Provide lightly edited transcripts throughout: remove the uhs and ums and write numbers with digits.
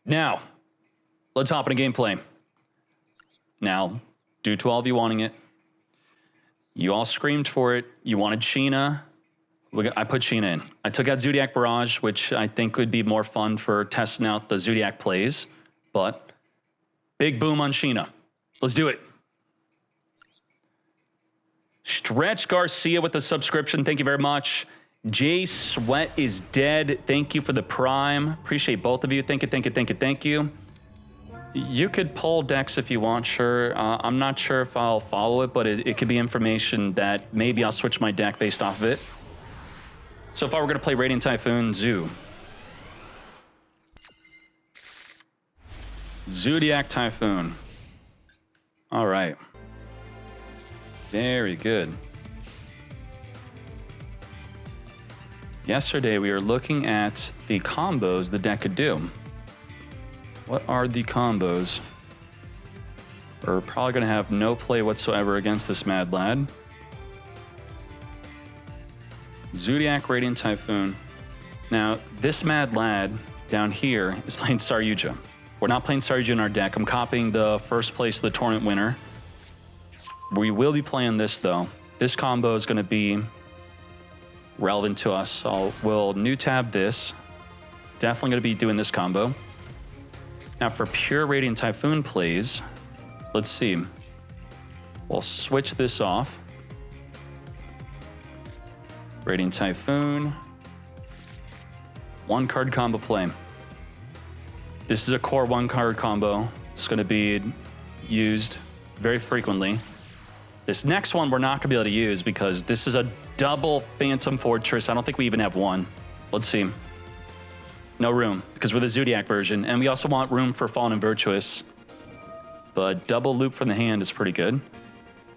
Now, let's hop into gameplay. Now, due to all of you wanting it, you all screamed for it. You wanted Sheena. I put Sheena in. I took out Zodiac Barrage, which I think would be more fun for testing out the Zodiac plays. But big boom on Sheena. Let's do it. Stretch Garcia with the subscription. Thank you very much. Jay Sweat is dead. Thank you for the prime. Appreciate both of you. Thank you, thank you, thank you, thank you. You could pull decks if you want, sure. I'm not sure if I'll follow it, but it could be information that maybe I'll switch my deck based off of it. So far, we're going to play Radiant Typhoon, Zoo. Zodiac Typhoon. All right. Very good. Yesterday, we were looking at the combos the deck could do. What are the combos? We're probably going to have no play whatsoever against this Mad Lad. Zodiac, Radiant Typhoon. Now, this Mad Lad down here is playing Saryuja. We're not playing Saryuja in our deck. I'm copying the first place of the tournament winner. We will be playing this, though. This combo is going to be relevant to us. So we'll new tab this. Definitely going to be doing this combo. Now, for pure Radiant Typhoon plays, let's see. We'll switch this off. Radiant Typhoon. One card combo play. This is a core one card combo. It's going to be used very frequently. This next one we're not going to be able to use because this is a double Phantom Fortress. I don't think we even have one. Let's see. No room because we're the Zodiac version. And we also want room for Fallen and Virtuous. But double loop from the hand is pretty good.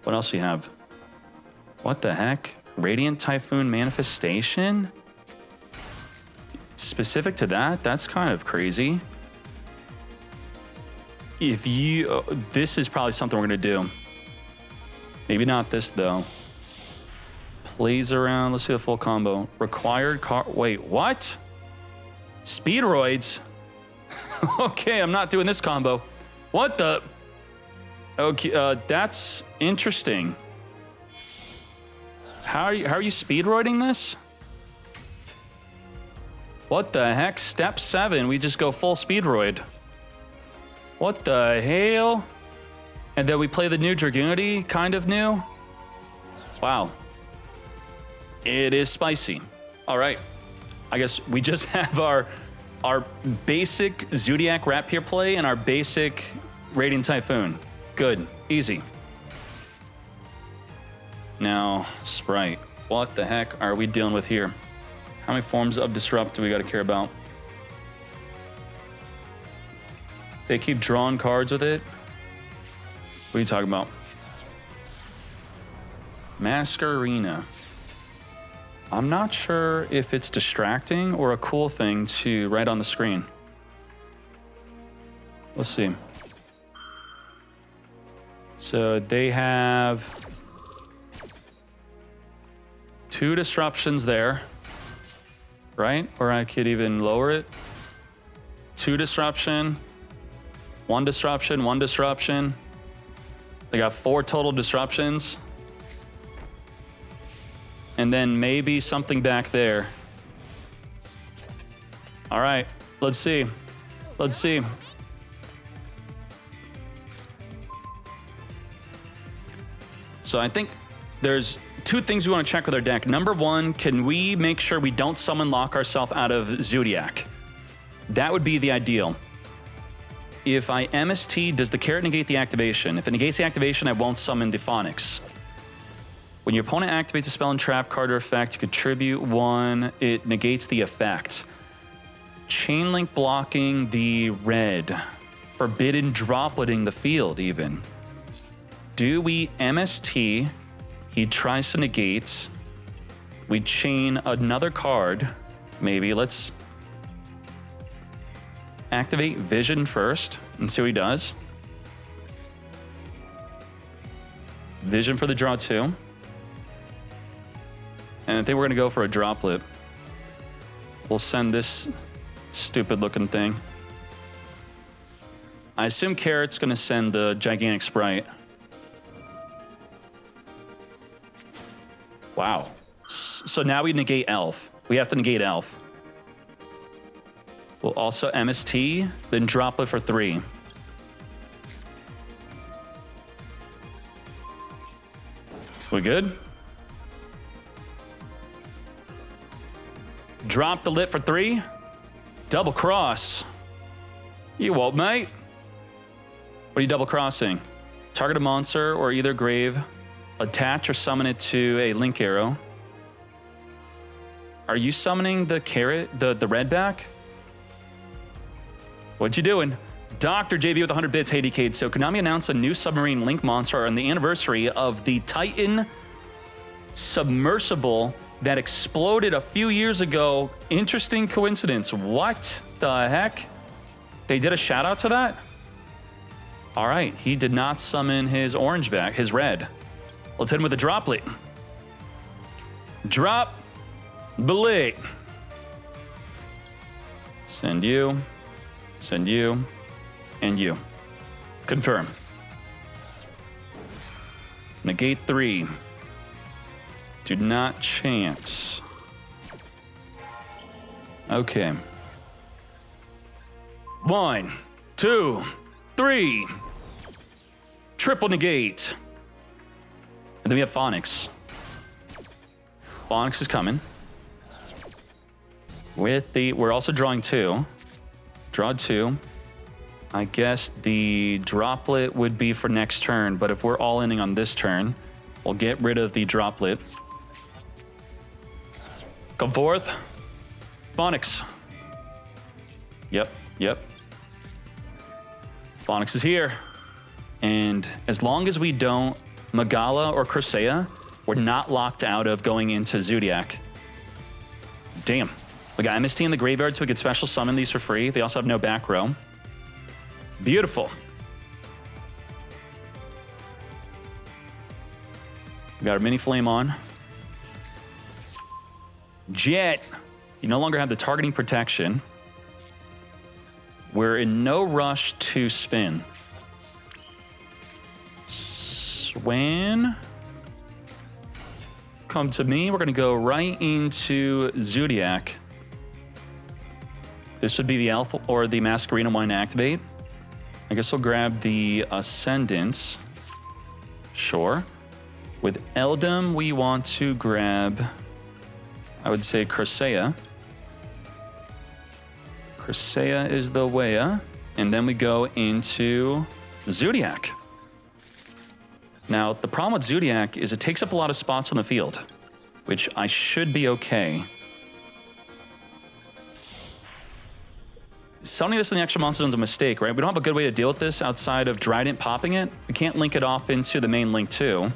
What else do we have? What the heck? Radiant Typhoon Manifestation? Specific to that? That's kind of crazy. If you... this is probably something we're going to do. Maybe not this, though. Plays around. Let's see the full combo. Required card... Wait, what? Speedroids? Okay, I'm not doing this combo. What the... Okay, that's interesting. How are you speedroiding this? What the heck? Step 7, we just go full speedroid. What the hell? And then we play the new Dragoonity, kind of new. Wow. It is spicy. All right. I guess we just have our basic Zodiac Rapier play and our basic Radiant Typhoon. Good. Easy. Now, Sprite. What the heck are we dealing with here? How many forms of Disrupt do we got to care about? They keep drawing cards with it. What are you talking about? Masquerina. I'm not sure if it's distracting or a cool thing to write on the screen. Let's see. So they have 2 disruptions there, right? Or I could even lower it. 2 disruption, 1 disruption, 1 disruption. They got 4 total disruptions. And then maybe something back there. All right, let's see. Let's see. So I think there's 2 things we want to check with our deck. Number 1, can we make sure we don't summon lock ourselves out of Zodiac? That would be the ideal. If I MST, does the carrot negate the activation? If it negates the activation, I won't summon the Phonics. When your opponent activates a spell and trap card or effect, you contribute 1. It negates the effect. Chain link blocking the red. Forbidden dropleting the field, even. Do we MST? He tries to negate. We chain another card. Maybe let's activate Vision first and see what he does. Vision for the draw 2. And I think we're going to go for a droplet. We'll send this stupid looking thing. I assume Carrot's going to send the Gigantic Sprite. Wow. So now we negate Elf. We have to negate Elf. We'll also MST, then Droplet for 3. We good? Drop the Lit for 3. Double cross. You won't, mate. What are you double crossing? Target a monster or either grave. Attach or summon it to a link arrow. Are you summoning the carrot, the red back? What you doing? Dr. JV with 100 bits. Hey, Decade. So Konami announced a new submarine link monster on the anniversary of the Titan submersible that exploded a few years ago. Interesting coincidence. What the heck? They did a shout out to that? All right, he did not summon his orange back, his red. Let's hit him with a Droplet. Drop Belay. Send you, and you. Confirm. Negate 3. Do not chance. Okay. 1, 2, 3. Triple negate. And then we have Phonics. Phonics is coming. We're also drawing 2. Draw 2. I guess the Droplet would be for next turn, but if we're all inning on this turn, we'll get rid of the Droplet. Come forth. Phonics. Yep. Phonics is here. And as long as we don't Magala or Crusea, we're not locked out of going into Zodiac. Damn. We got MST in the graveyard, so we could special summon these for free. They also have no back row. Beautiful. We got our mini flame on. Jet. You no longer have the targeting protection. We're in no rush to spin. Swan. Come to me. We're going to go right into Zodiac. This would be the Alpha or the Masquerena one activate. I guess we'll grab the Ascendance. Sure. With Eldum, we want to grab, I would say, Crusea. Crusea is the Wea. And then we go into Zodiac. Now, the problem with Zodiac is it takes up a lot of spots on the field, which I should be okay. Summoning this in the extra monster zone is a mistake, right? We don't have a good way to deal with this outside of Trident popping it. We can't link it off into the main link too.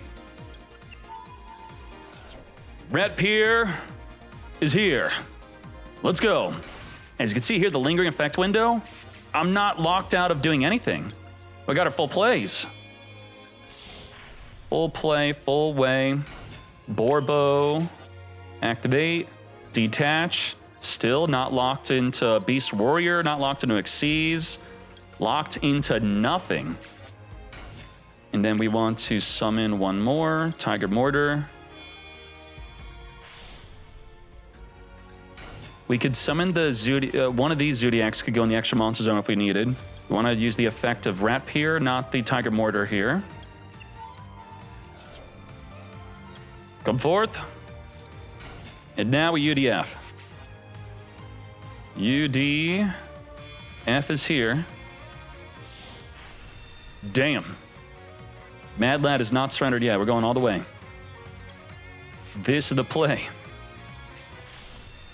Rat Pier is here. Let's go. As you can see here, the lingering effect window, I'm not locked out of doing anything. We got our full plays. Full play, full way. Borbo, activate, detach. Still not locked into Beast Warrior, not locked into Xyz, locked into nothing. And then we want to summon one more, Tiger Mortar. We could summon the one of these Zodiacs could go in the extra monster zone if we needed. We want to use the effect of Rat Pier, not the Tiger Mortar here. Come forth. And now we UDF. UDF is here. Damn. Mad Lad is not surrendered yet. We're going all the way. This is the play.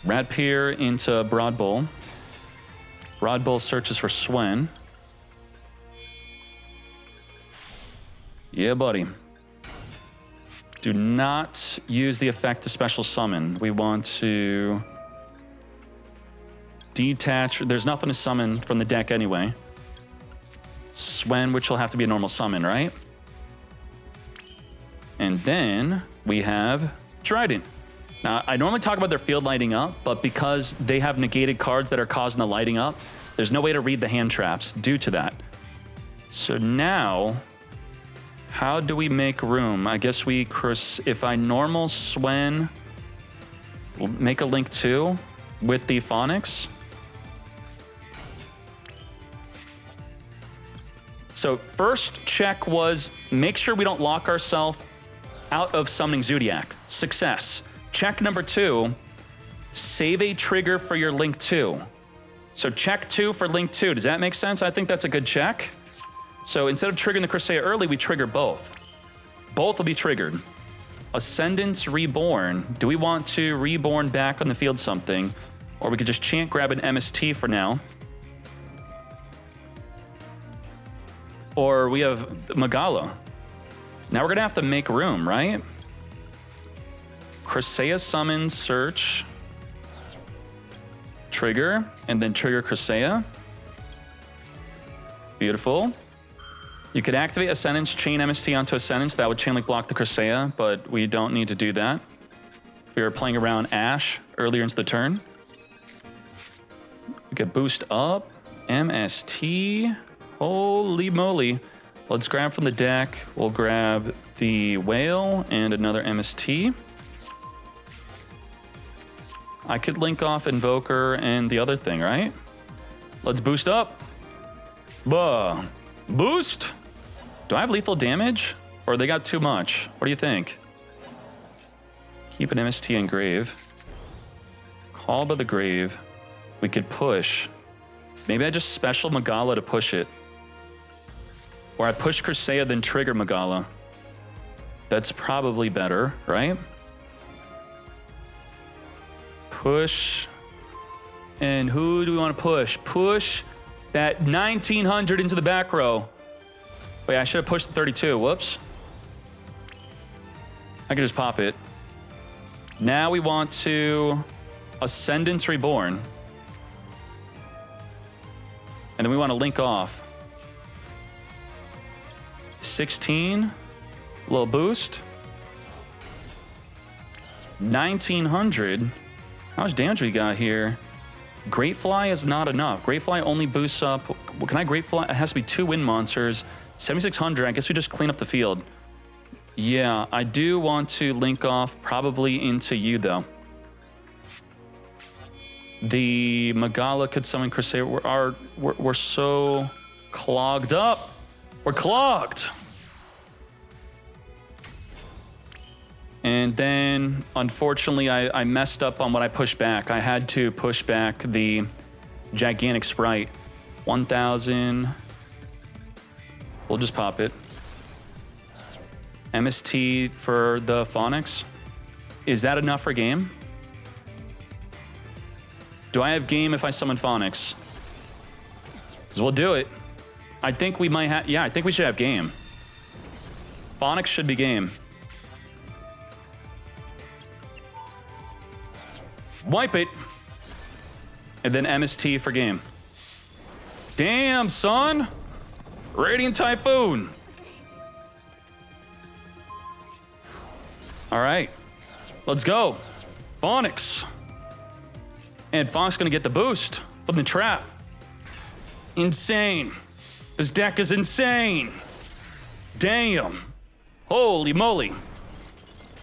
Rat Pier into Broad Bowl. Broad Bowl searches for Swen. Yeah, buddy. Do not use the effect to special summon. We want to detach. There's nothing to summon from the deck anyway. Swen, which will have to be a normal summon, right? And then we have Trident. Now, I normally talk about their field lighting up, but because they have negated cards that are causing the lighting up, there's no way to read the hand traps due to that. So now, how do we make room? I guess if I normal Swen, we'll make a Link 2 with the Phonics. So first check was make sure we don't lock ourselves out of summoning Zodiac. Success. Check number 2, save a trigger for your Link 2. So check 2 for Link 2. Does that make sense? I think that's a good check. So instead of triggering the Cresseia early, we trigger both. Both will be triggered. Ascendance Reborn. Do we want to Reborn back on the field something? Or we could just chant grab an MST for now. Or we have Magala. Now we're gonna have to make room, right? Cresseia summons, search. Trigger, and then trigger Cresseia. Beautiful. You could activate Ascendance, chain MST onto Ascendance. That would chain link block the Cresseia, but we don't need to do that. If we were playing around Ash earlier into the turn. We could boost up. MST. Holy moly. Let's grab from the deck. We'll grab the Whale and another MST. I could link off Invoker and the other thing, right? Let's boost up. Boost. Do I have lethal damage? Or they got too much? What do you think? Keep an MST in Grave. Call by the Grave. We could push. Maybe I just special Magala to push it. Or I push Cresseia, then trigger Magala. That's probably better, right? Push. And who do we want to push? Push that 1900 into the back row. Wait, I should have pushed the 32. Whoops. I can just pop it. Now we want to Ascendance Reborn. And then we want to link off. 16. A little boost. 1900. How much damage we got here? Great Fly is not enough. Great Fly only boosts up. Can I Great Fly? It has to be 2 wind monsters. 7600. I guess we just clean up the field. Yeah, I do want to link off probably into you though. The Magala could summon Cresseia. We're so clogged up. We're clogged. And then, unfortunately, I messed up on what I pushed back. I had to push back the Gigantic Sprite. 1000. We'll just pop it. MST for the Phonics. Is that enough for game? Do I have game if I summon Phonics? Because we'll do it. I think we might have... Yeah, I think we should have game. Phonics should be game. Wipe it. And then MST for game. Damn, son. Radiant Typhoon. All right. Let's go. Phonics. And Phonics gonna get the boost from the trap. Insane. This deck is insane. Damn. Holy moly.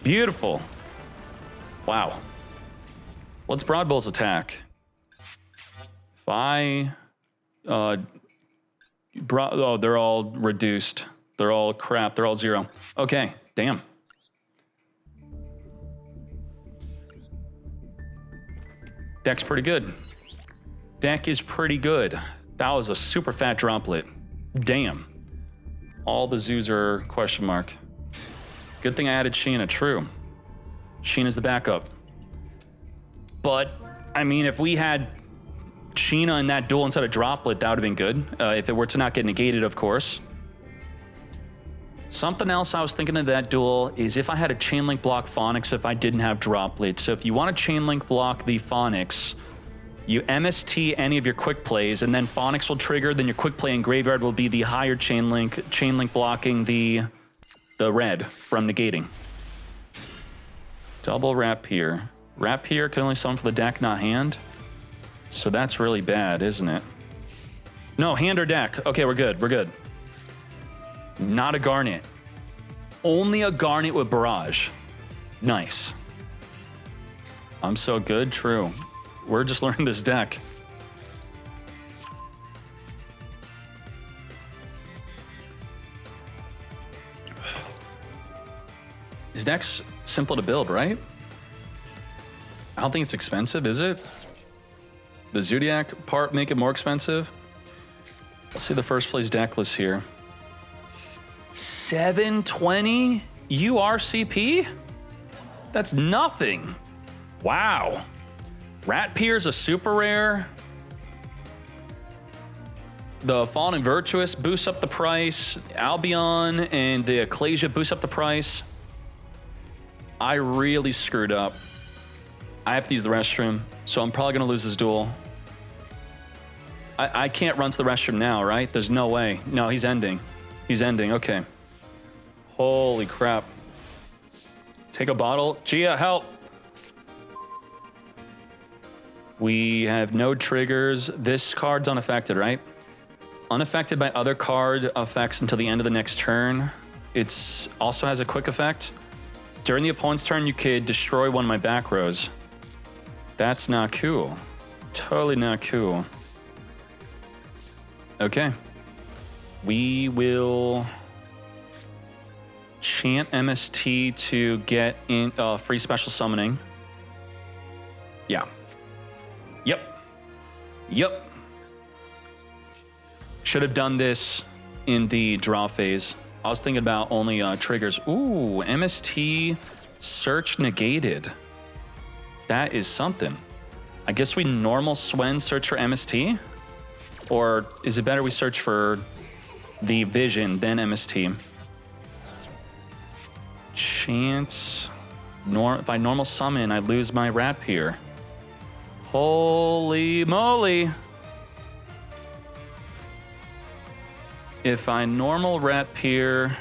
Beautiful. Wow. What's Broad Bull's attack? If I... oh, they're all reduced. They're all crap. They're all 0. Okay, damn. Deck's pretty good. Deck is pretty good. That was a super fat droplet. Damn. All the zoos are question mark. Good thing I added Sheena, true. Sheena's the backup. But, I mean, if we had Sheena in that duel instead of Droplet, that would have been good. If it were to not get negated, of course. Something else I was thinking of that duel is if I had a chain link block Phonics if I didn't have Droplet. So if you want to chain link block the Phonics, you MST any of your quick plays, and then Phonics will trigger, then your quick play in graveyard will be the higher chain link blocking the red from negating. Double Rapier. Rapier can only summon for the deck, not hand. So that's really bad, isn't it? No, hand or deck. Okay, we're good. We're good. Not a Garnet. Only a Garnet with Barrage. Nice. I'm so good, true. We're just learning this deck. This deck's simple to build, right? I don't think it's expensive, is it? The Zodiac part make it more expensive? Let's see the first place deck list here. 720 URCP? That's nothing. Wow. Rat Pier's a super rare. The Fallen and Virtuous boosts up the price. Albion and the Ecclesia boost up the price. I really screwed up. I have to use the restroom, so I'm probably gonna lose this duel. I can't run to the restroom now, right? There's no way. No, he's ending. He's ending, okay. Holy crap. Take a bottle. Gia, help. We have no triggers. This card's unaffected, right? Unaffected by other card effects until the end of the next turn. It's also has a quick effect. During the opponent's turn, you could destroy one of my back rows. That's not cool. Totally not cool. Okay. We will chant MST to get in free special summoning. Yeah. Yep. Yep. Should have done this in the draw phase. I was thinking about only triggers. Ooh, MST search negated. That is something. I guess we normal Swen search for MST? Or is it better we search for the vision, then MST? Chance. If I normal summon, I lose my Rat Pier. Holy moly. If I normal Rat Pier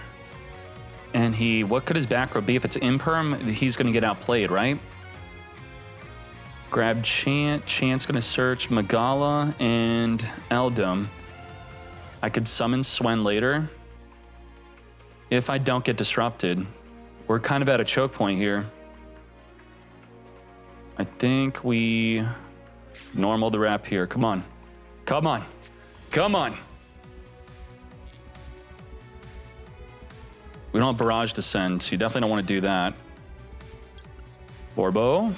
and what could his back row be? If it's Imperm, he's gonna get outplayed, right? Grab Chant. Chant's gonna search Magala and Eldum. I could summon Swen later. If I don't get disrupted, we're kind of at a choke point here. I think we normal the Rat Pier. Come on. Come on. Come on. We don't have Barrage Descent, so you definitely don't want to do that. Borbo.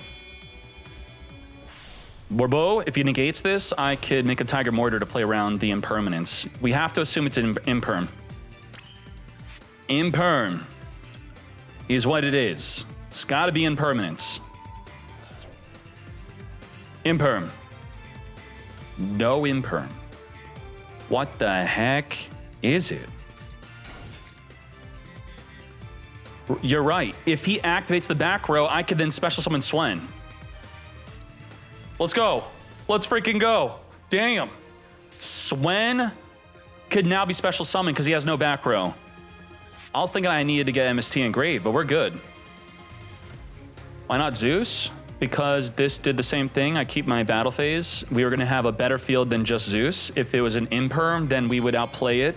Borbo, if he negates this, I could make a Tiger Mortar to play around the impermanence. We have to assume it's an imperm. Imperm is what it is. It's gotta be impermanence. Imperm. No imperm. What the heck is it? You're right. If he activates the back row, I could then special summon Swen. Let's go. Let's freaking go. Damn. Swen could now be special summoned because he has no back row. I was thinking I needed to get MST engraved, but we're good. Why not Zeus? Because this did the same thing. I keep my battle phase. We were going to have a better field than just Zeus. If it was an imperm, then we would outplay it.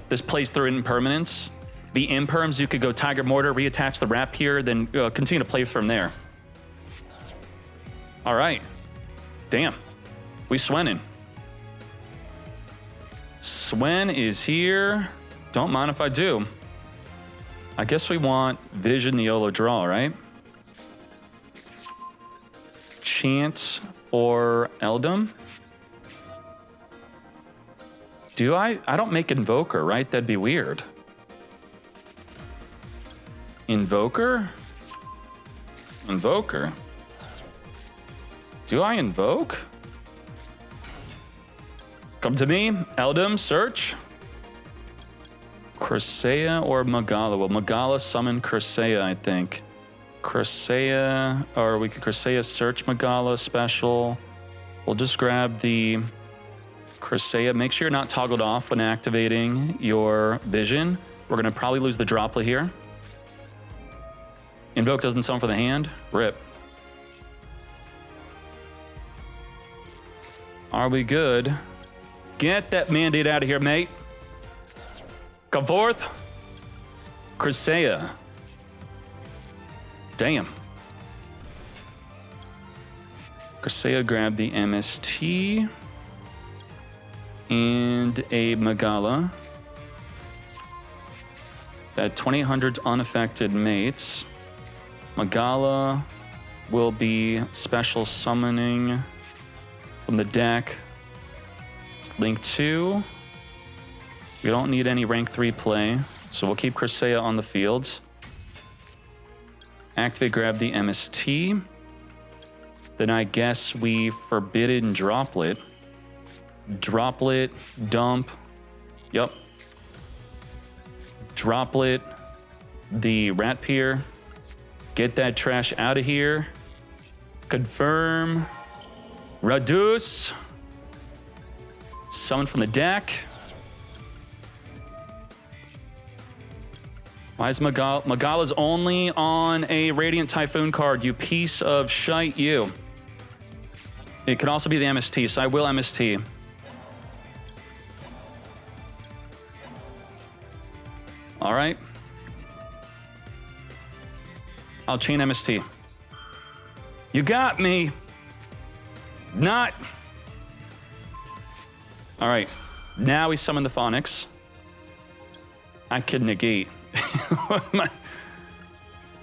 This plays through impermanence. The imperms, you could go Tiger Mortar, reattach the Rat Pier, then continue to play from there. All right. Damn. We Swenning. Swen is here. Don't mind if I do. I guess we want Vision YOLO draw, right? Chant for Eldum. Do I don't make Invoker, right? That'd be weird. Invoker? Invoker? Do I invoke? Come to me, Eldum, search. Crusea or Magala? Well, Magala summon Crusea, I think. Crusea, or we could Crusea search Magala special. We'll just grab the Crusea. Make sure you're not toggled off when activating your vision. We're gonna probably lose the droplet here. Invoke doesn't summon for the hand. Rip. Are we good? Get that mandate out of here, mate. Come forth. Crisea. Damn. Crisea grabbed the MST. And a Magala. That 2800's unaffected mates. Magala will be special summoning from the deck. Link 2. We don't need any rank 3 play, so we'll keep Crisea on the field. Activate, grab the MST. Then I guess we Forbidden Droplet. Droplet, dump. Yup. Droplet, the Rat Pier. Get that trash out of here. Confirm. Reduce. Summon from the deck. Why is Magala's only on a Radiant Typhoon card? You piece of shite, you. It could also be the MST, so I will MST. All right. I'll chain MST. You got me. Not. All right. Now we summon the Phonics. I could negate.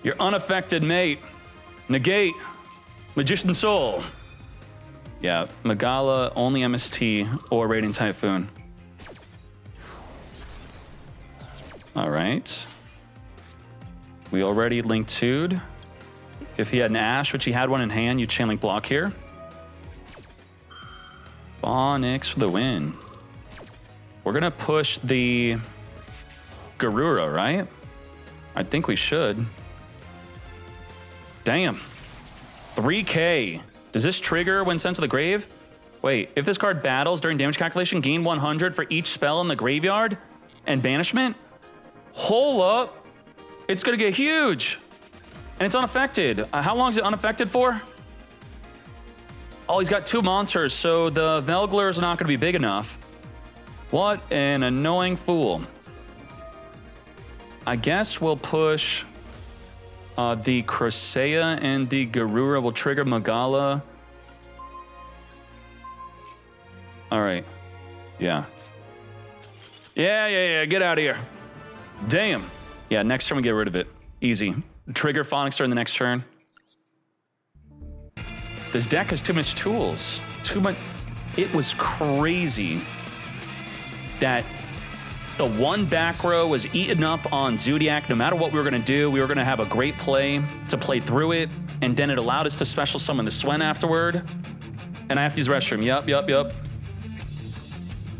Your unaffected mate. Negate. Magician Soul. Yeah, Magala, only MST or Radiant Typhoon. All right. We already linked Tude. If he had an Ash, which he had one in hand, you chain link block here. Phonics for the win. We're gonna push the Garura, right? I think we should. Damn. 3K. Does this trigger when sent to the grave? Wait, if this card battles during damage calculation, gain 100 for each spell in the graveyard and banishment? Hold up. It's gonna get huge. And it's unaffected. How long is it unaffected for? Oh, he's got 2 monsters, so the Velgler is not gonna be big enough. What an annoying fool. I guess we'll push the Crisea and the Garura will trigger Magala. All right. Yeah. Yeah. Get out of here. Damn. Yeah, next turn we get rid of it. Easy. Trigger Phonics during the next turn. This deck has too much tools. Too much. It was crazy that the one back row was eaten up on Zodiac. No matter what we were going to do, we were going to have a great play to play through it. And then it allowed us to special summon the Swen afterward. And I have to use restroom. Yup.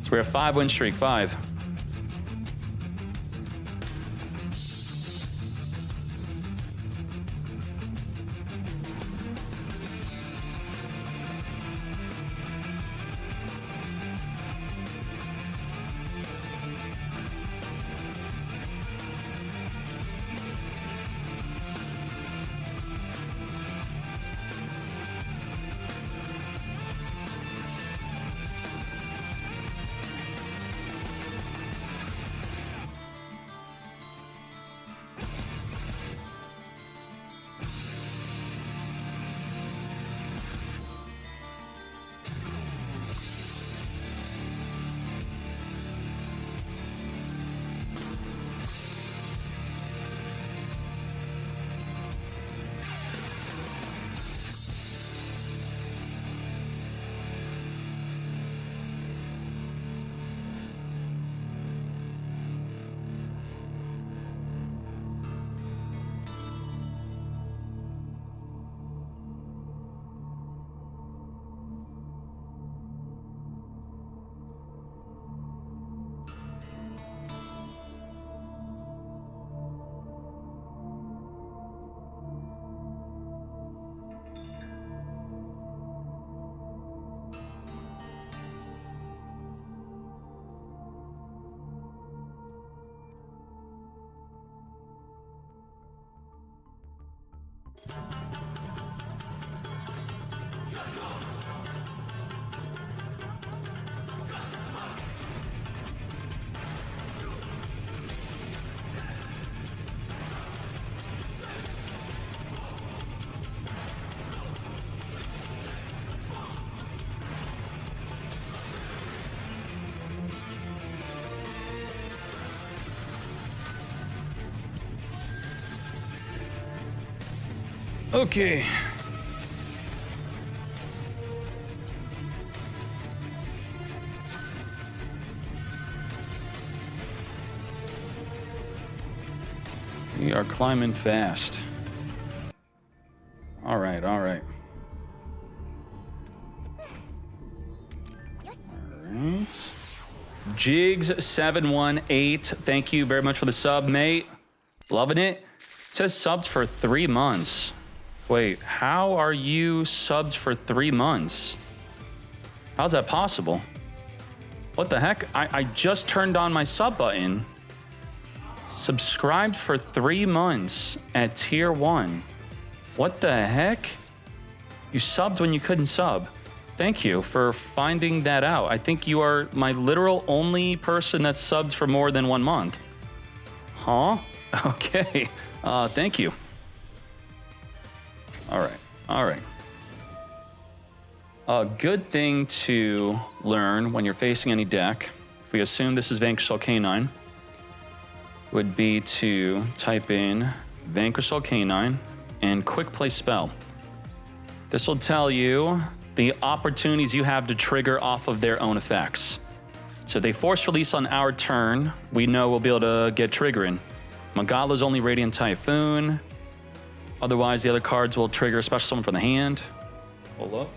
So we're a 5-win streak. 5. Okay. We are climbing fast. All right, all right. Yes. All right. Jigs718, thank you very much for the sub, mate. Loving it. It says subbed for 3 months. Wait, how are you subbed for 3 months? How's that possible? What the heck? I just turned on my sub button. Subscribed for 3 months at tier 1. What the heck? You subbed when you couldn't sub. Thank you for finding that out. I think you are my literal only person that's subbed for more than 1 month. Huh? Okay. Thank you. All right. All right. A good thing to learn when you're facing any deck, if we assume this is Vanquish Canine, would be to type in Vanquish Canine and quick play spell. This will tell you the opportunities you have to trigger off of their own effects. So if they force release on our turn, we know we'll be able to get triggering. Magala's only Radiant Typhoon. Otherwise, the other cards will trigger a special summon from the hand. Hold up.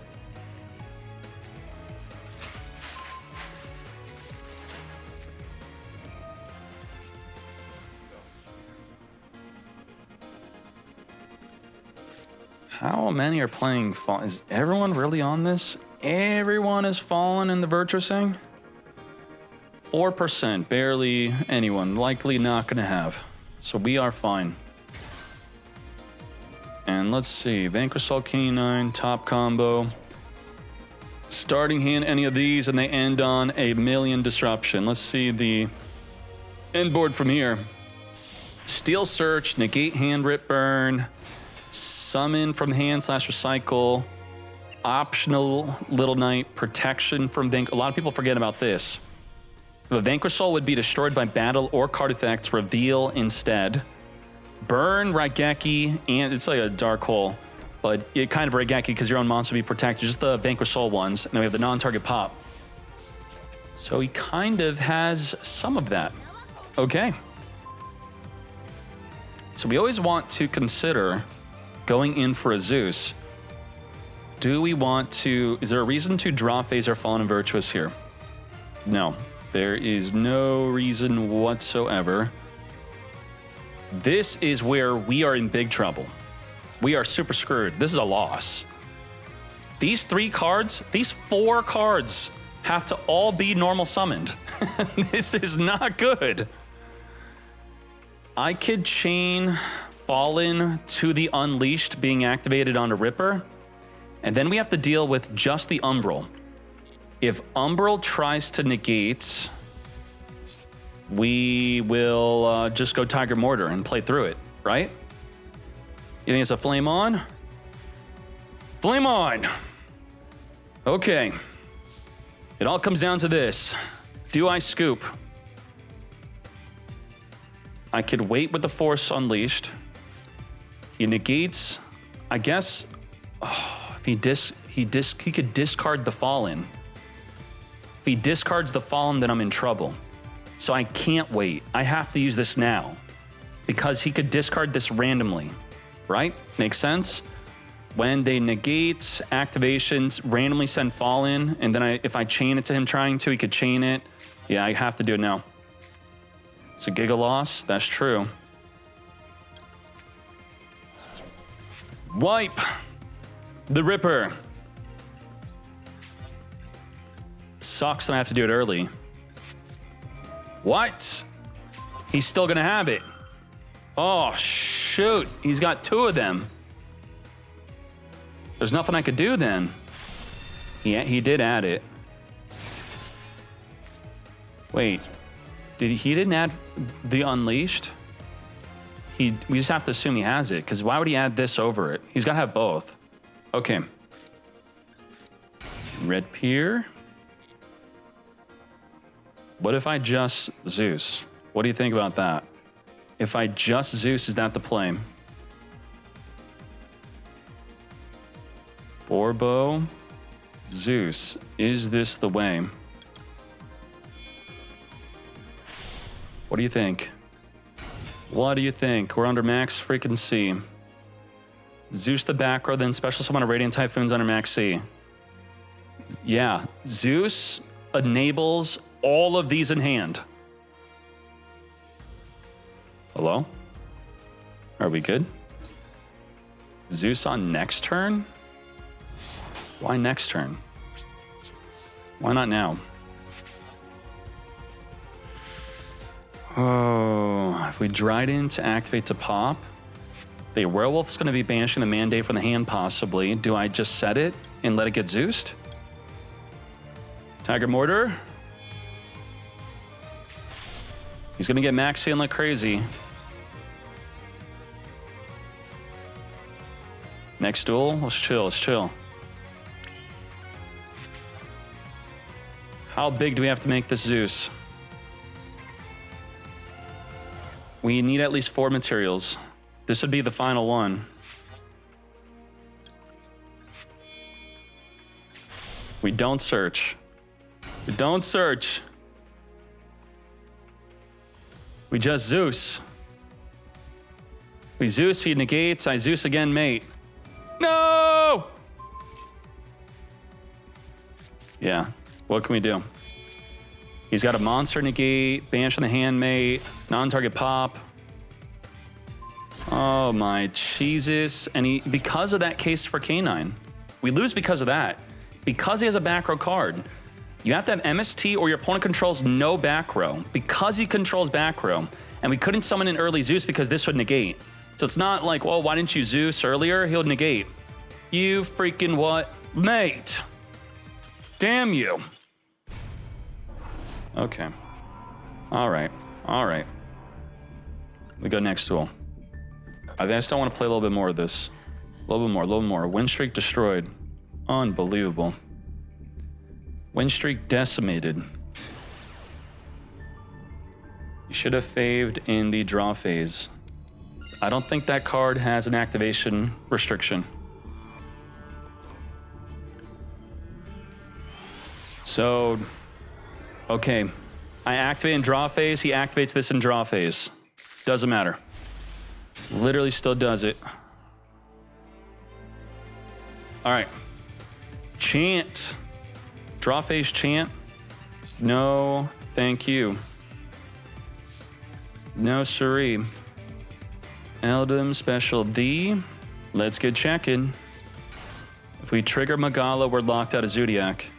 How many are playing Fall? Is everyone really on this? Everyone is fallen in the Virtuous thing? 4%, barely anyone. Likely not going to have. So we are fine. And let's see. Vanquish Canine, top combo. Starting hand, any of these, and they end on a million disruption. Let's see the end board from here. Steel Search, negate hand, rip, burn. Summon from hand / recycle. Optional Little Knight, protection from Vanquish. A lot of people forget about this. The Vanquish Soul would be destroyed by battle or card effects, reveal instead. Burn, Raigeki, and it's like a dark hole, but it kind of Raigeki because your own monster will be protected, just the Vanquish Soul ones. And then we have the non-target pop. So he kind of has some of that. Okay. So we always want to consider going in for a Zeus. Do we want to, is there a reason to draw Phaser Fallen and Virtuous here? No, there is no reason whatsoever. This is where we are in big trouble. We are super screwed. This is a loss. These 3 cards, these 4 cards have to all be normal summoned. This is not good. I could chain Fallen to the Unleashed being activated on a Ripper, and then we have to deal with just the Umbral. If Umbral tries to negate, we will just go Tiger Mortar and play through it, right? You think it's a Flame On? Flame On! Okay. It all comes down to this. Do I scoop? I could wait with the Force Unleashed. He negates, I guess, if he could discard the Fallen. If he discards the Fallen, then I'm in trouble. So I can't wait. I have to use this now because he could discard this randomly, right? Makes sense? When they negate activations, randomly send Fallen, and then if I chain it to him trying to, he could chain it. Yeah, I have to do it now. It's a giga loss, that's true. Wipe the Ripper. Sucks that I have to do it early. What? He's still gonna have it. Oh, shoot. He's got 2 of them. There's nothing I could do then. Yeah, he did add it. Wait. He didn't add the Unleashed? We just have to assume he has it, because why would he add this over it? He's got to have both. Okay. Red Pier. What if I just Zeus? What do you think about that? If I just Zeus, is that the play? Borbo, Zeus. Is this the way? What do you think? What do you think? We're under max freaking C. Zeus the back row, then special summon a Radiant Typhoons under max C. Yeah, Zeus enables all of these in hand. Hello? Are we good? Zeus on next turn? Why next turn? Why not now? Oh, if we Dryden to activate to pop, the Werewolf's going to be banishing the Mandate from the hand possibly. Do I just set it and let it get Zeused? Tiger Mortar. He's going to get Maxian like crazy. Next duel, let's chill, let's chill. How big do we have to make this Zeus? We need at least 4 materials. This would be the final one. We don't search. We don't search. We just Zeus. We Zeus, he negates. I Zeus again, mate. No! Yeah, what can we do? He's got a monster negate, banish on the hand, mate, non-target pop. Oh my Jesus. And he, because of that case for K9, we lose because of that. Because he has a back row card. You have to have MST or your opponent controls no back row. Because he controls back row. And we couldn't summon an early Zeus because this would negate. So it's not like, well, why didn't you Zeus earlier? He'll negate. You freaking what? Mate. Damn you. Okay. All right. All right. We go next duel. I just don't want to play a little bit more of this. A little bit more, a little more. Win streak destroyed. Unbelievable. Win streak decimated. You should have faved in the draw phase. I don't think that card has an activation restriction. So, okay. I activate in draw phase, he activates this in draw phase. Doesn't matter. Literally still does it. All right. Chant. Draw phase chant. No, thank you. No siree. Eldom special D. Let's get checking. If we trigger Magala, we're locked out of Zodiac.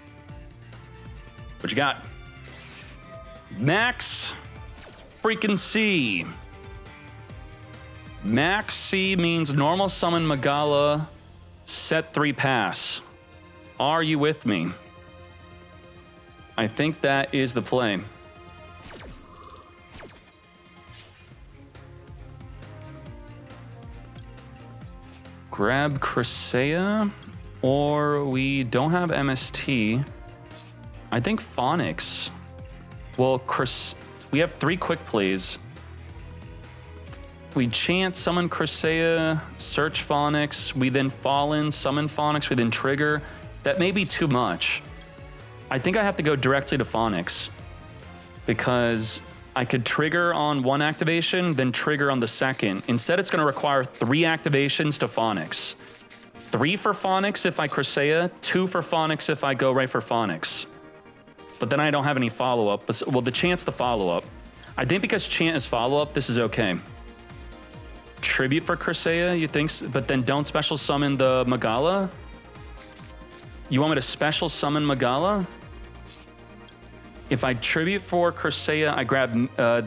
What you got? Max freaking C. Max C means normal summon Magala, set 3 pass. Are you with me? I think that is the play. Grab Crisea, or we don't have MST. I think Phonics. Well, we have 3 quick plays. We chant, summon Crisea, search Phonics, we then fall in, summon Phonics, we then trigger. That may be too much. I think I have to go directly to Phonics because I could trigger on 1 activation, then trigger on the second. Instead, it's going to require 3 activations to Phonics. 3 for Phonics if I Crisea, 2 for Phonics if I go right for Phonics. But then I don't have any follow-up. Well, the chant's the follow-up. I think because chant is follow-up, this is okay. Tribute for Crisea, you think? But then don't special summon the Magala? You want me to special summon Magala? If I tribute for Crisea, I grab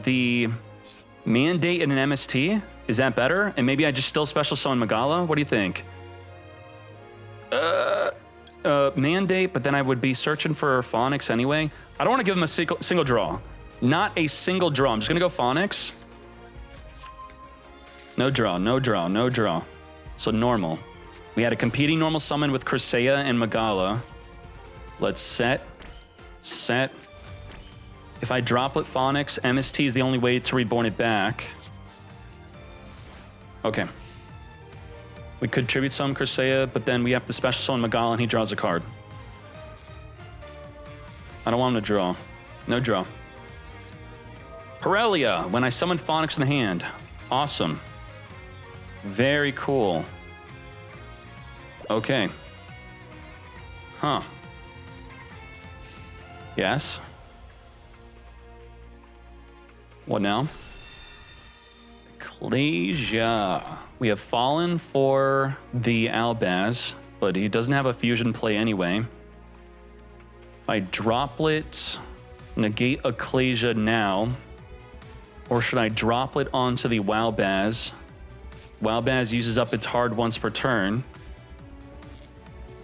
the Mandate and an MST? Is that better? And maybe I just still special summon Magala? What do you think? Mandate, but then I would be searching for Phonics anyway. I don't want to give him a single draw. Not a single draw. I'm just going to go Phonics. No draw, no draw, no draw. So normal. We had a competing normal summon with Crisea and Magala. Let's set. If I droplet Phonics, MST is the only way to reborn it back. Okay. We could tribute summon Corsaea, but then we have to special summon Magala and he draws a card. I don't want him to draw. No draw. Parelia, when I summon Phonics in the hand. Awesome. Very cool. Okay. Huh. Yes. What now? Ecclesia. We have fallen for the Albaz, but he doesn't have a fusion play anyway. If I droplet, negate Ecclesia now, or should I droplet onto the Walbaz? Walbaz uses up its hard once per turn.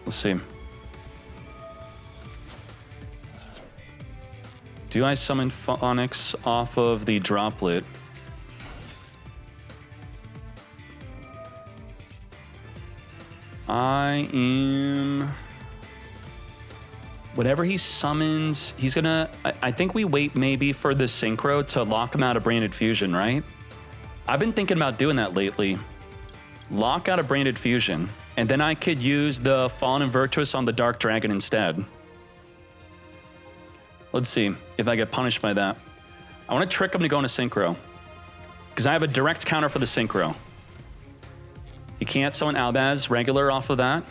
Let's see. Do I summon Phonics off of the droplet? I am... Whatever he summons, he's gonna... I think we wait maybe for the Synchro to lock him out of Branded Fusion, right? I've been thinking about doing that lately. Lock out a Branded Fusion, and then I could use the Fallen and Virtuous on the Dark Dragon instead. Let's see if I get punished by that. I want to trick him to go into Synchro, because I have a direct counter for the Synchro. You can't summon Albaz regular off of that.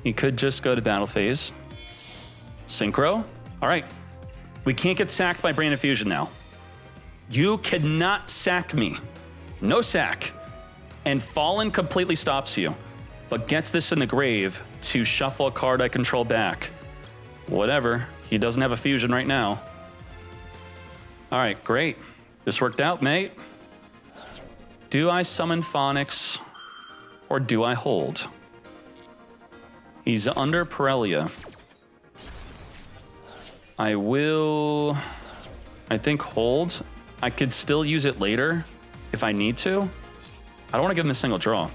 He could just go to battle phase. Synchro? All right. We can't get sacked by Branded Fusion now. You cannot sack me. No sack. And Fallen completely stops you, but gets this in the grave to shuffle a card I control back. Whatever. He doesn't have a fusion right now. All right, great. This worked out, mate. Do I summon Phonics or do I hold? He's under Parelia. I will, I think, hold. I could still use it later if I need to. I don't want to give him a single draw.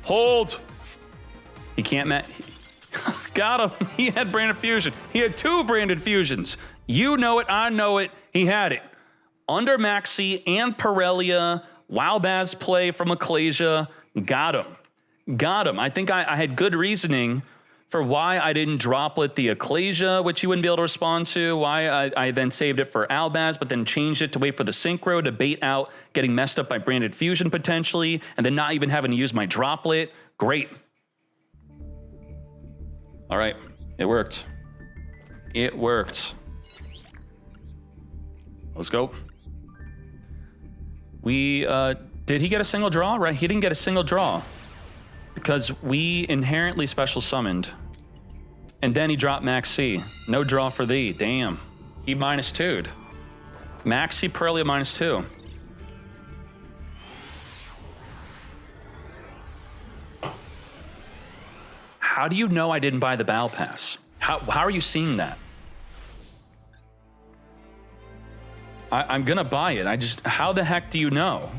Hold! He can't got him. He had Branded Fusion. He had 2 Branded Fusions. You know it, I know it. He had it. Under Maxi and Parelia, Walbaz play from Ecclesia. Got him. Got him. I think I had good reasoning for why I didn't droplet the Ecclesia, which you wouldn't be able to respond to, why I then saved it for Albaz, but then changed it to wait for the Synchro to bait out getting messed up by Branded Fusion potentially, and then not even having to use my droplet. Great. All right, it worked. It worked. Let's go. We, did he get a single draw? Right, he didn't get a single draw because we inherently special summoned. And then he dropped Maxi. No draw for thee, damn. He -2'd. Maxi Parelia -2. How do you know I didn't buy the Battle Pass? How are you seeing that? I'm gonna buy it. How the heck do you know?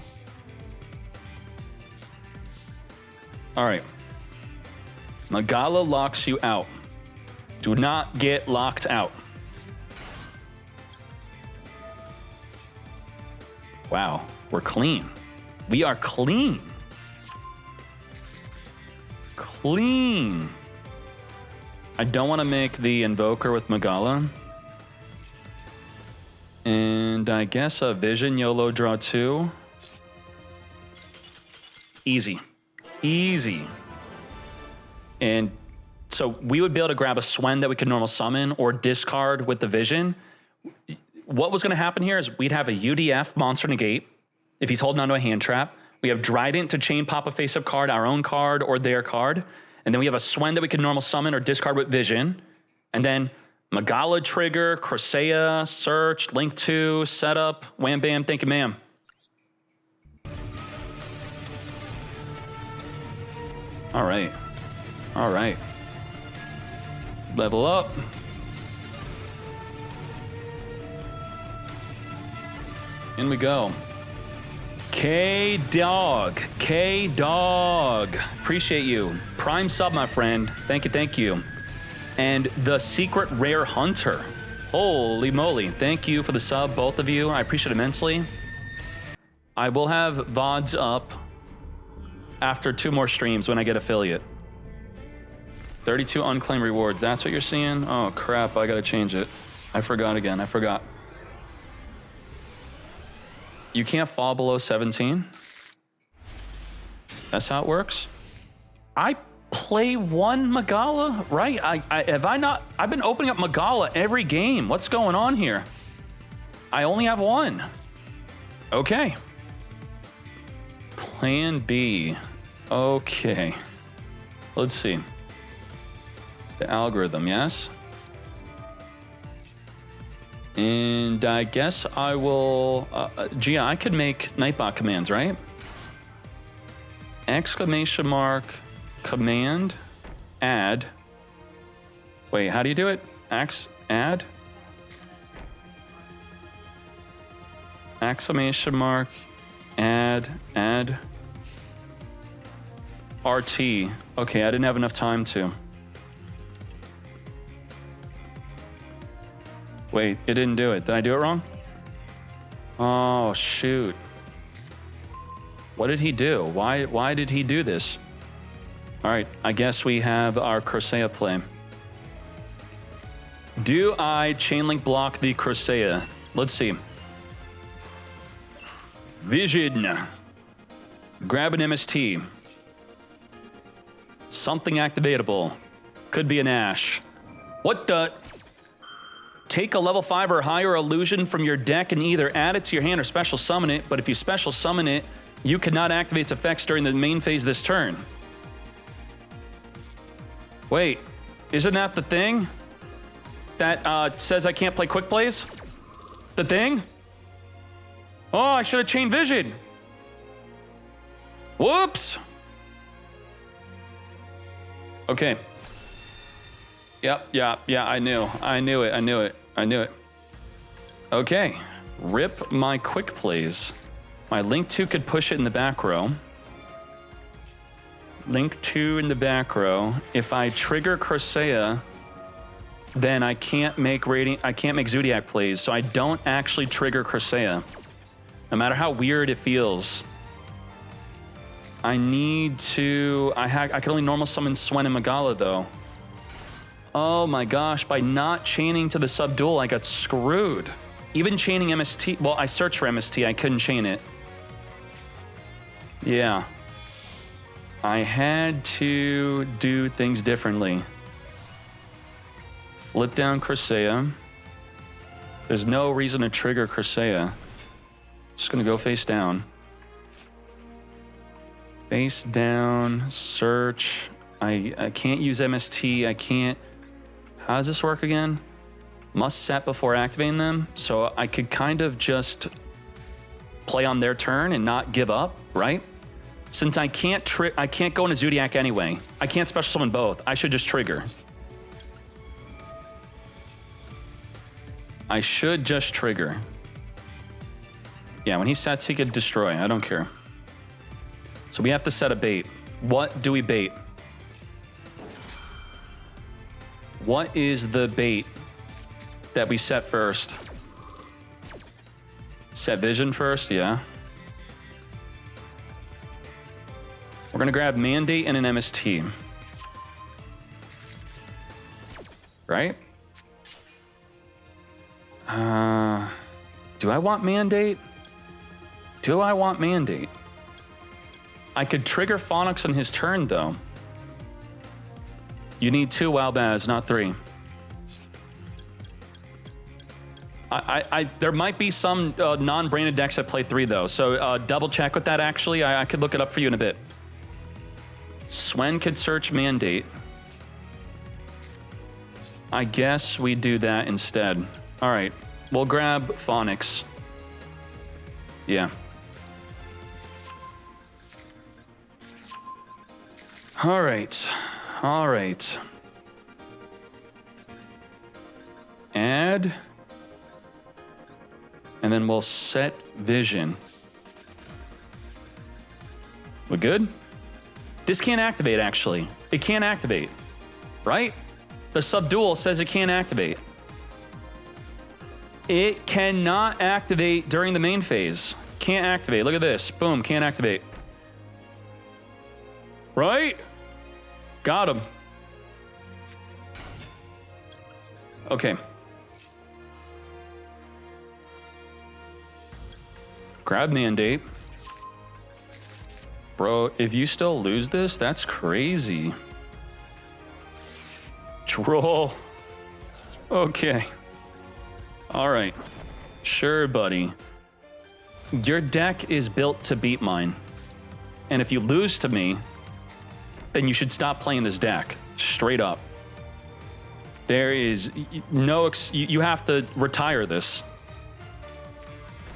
All right. Magala locks you out. Do not get locked out. Wow, we're clean. We are clean. Clean. I don't want to make the Invoker with Magala. And I guess a Vision, YOLO, draw 2. Easy. Easy. And so we would be able to grab a Swen that we could normal summon or discard with the Vision. What was going to happen here is we'd have a UDF Monster Negate if he's holding onto a hand trap. We have Drident to chain pop a face-up card, our own card or their card. And then we have a Swen that we can normal summon or discard with Vision. And then Magala trigger, Corsaea, search, link 2, setup, wham bam, thank you ma'am. All right. All right. Level up. In we go. K-Dog. K-Dog. Appreciate you. Prime sub, my friend. Thank you, thank you. And the Secret Rare Hunter. Holy moly. Thank you for the sub, both of you. I appreciate it immensely. I will have VODs up after 2 more streams when I get affiliate. 32 unclaimed rewards. That's what you're seeing? Oh, crap. I got to change it. I forgot again. I forgot. You can't fall below 17? That's how it works? I play 1 Magala, right? I've been opening up Magala every game. What's going on here? I only have 1. Okay. Plan B. Okay. Let's see. It's the algorithm, yes? And I guess I will... Gia, I could make Nightbot commands, right? Exclamation mark, command, add. Wait, how do you do it? Add? Exclamation mark, add. RT. Okay, I didn't have enough time to. Wait, it didn't do it. Did I do it wrong? Oh, shoot. What did he do? Why did he do this? All right, I guess we have our Crusea play. Do I chain link block the Crusea? Let's see. Vision. Grab an MST. Something activatable. Could be an Ash. What the? Take a level 5 or higher illusion from your deck and either add it to your hand or special summon it, but if you special summon it, you cannot activate its effects during the main phase this turn. Wait, isn't that the thing that says I can't play quick plays? The thing? Oh, I should have chained vision. Whoops. Okay. Yep, I knew it. Okay, rip my quick plays. My Link 2 could push it in the back row. Link 2 in the back row. If I trigger Crusea, then I can't make Zodiac plays, so I don't actually trigger Crusea. No matter how weird it feels. I need to... I can only normal summon Swen and Magala, though. Oh my gosh, by not chaining to the sub-duel, I got screwed. Even chaining MST... Well, I searched for MST, I couldn't chain it. Yeah. I had to do things differently. Flip down Crusea. There's no reason to trigger Crusea. Just gonna go face down. Face down, search. I can't use MST, I can't... How does this work again? Must set before activating them, so I could kind of just play on their turn and not give up, right? Since I can't go into Zodiac anyway. I can't special summon both. I should just trigger. I should just trigger. Yeah, when he sets, he could destroy. I don't care. So we have to set a bait. What do we bait? What is the bait that we set first? Set vision first, yeah. We're gonna grab Mandate and an MST. Right? Do I want Mandate? Do I want Mandate? I could trigger Phonix on his turn, though. You need 2 Wild Baz, not 3. There might be some non-branded decks that play 3, though, so double check with that, actually. I could look it up for you in a bit. Swen could search Mandate. I guess we do that instead. All right, we'll grab Phonix. Yeah. All right. Add. And then we'll set vision. We good? This can't activate, actually. It can't activate, right? The sub-duel says it can't activate. It cannot activate during the main phase. Can't activate. Look at this. Boom, can't activate. Right? Got him. Okay. Grab mandate. Bro, if you still lose this, that's crazy. Troll. Okay. All right. Sure, buddy. Your deck is built to beat mine. And if you lose to me, then you should stop playing this deck. Straight up. There is no... You have to retire this.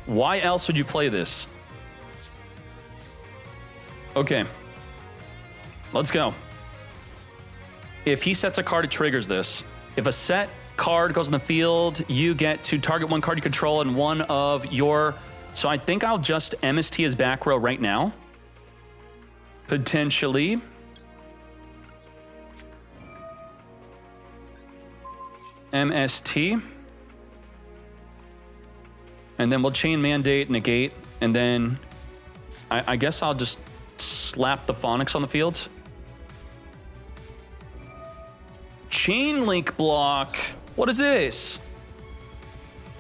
Why else would you play this? Okay. Let's go. If he sets a card, it triggers this. If a set card goes in the field, you get to target one card you control and one of your... So I think I'll just MST his back row right now. Potentially. MST. And then we'll chain mandate, negate, and then I guess I'll just slap the Phonics on the field. Chain link block. What is this?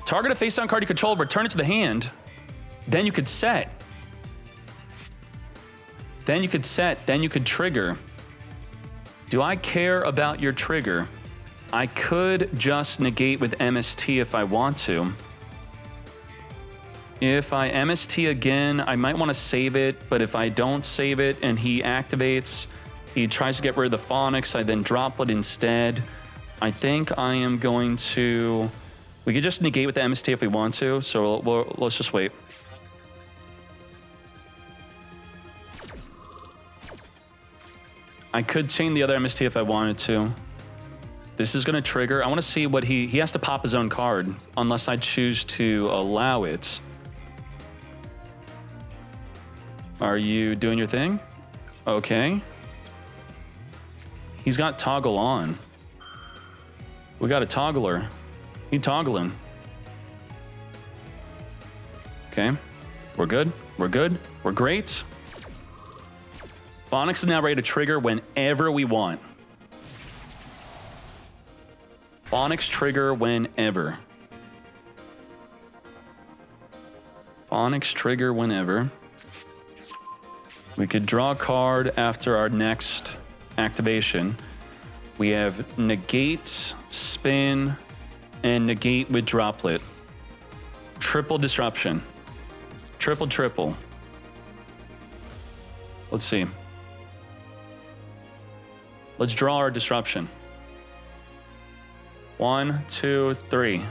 Target a face-down card you control, return it to the hand. Then you could set. Then you could set. Then you could trigger. Do I care about your trigger? I could just negate with MST if I want to. If I MST again, I might want to save it, but if I don't save it and he activates, he tries to get rid of the Phonics, I then drop it instead. I think I am going to... We could just negate with the MST if we want to, so let's just wait. I could chain the other MST if I wanted to. This is going to trigger. I want to see what he has to pop his own card, unless I choose to allow it. Are you doing your thing? Okay. He's got toggle on. We got a toggler. He toggling. Okay. We're good. We're good. We're great. Phonics is now ready to trigger whenever we want. Phonics trigger whenever. Phonics trigger whenever. We could draw a card after our next activation. We have negate, spin, and negate with droplet. Triple disruption. Triple, triple. Let's see. Let's draw our disruption. 1, 2, 3.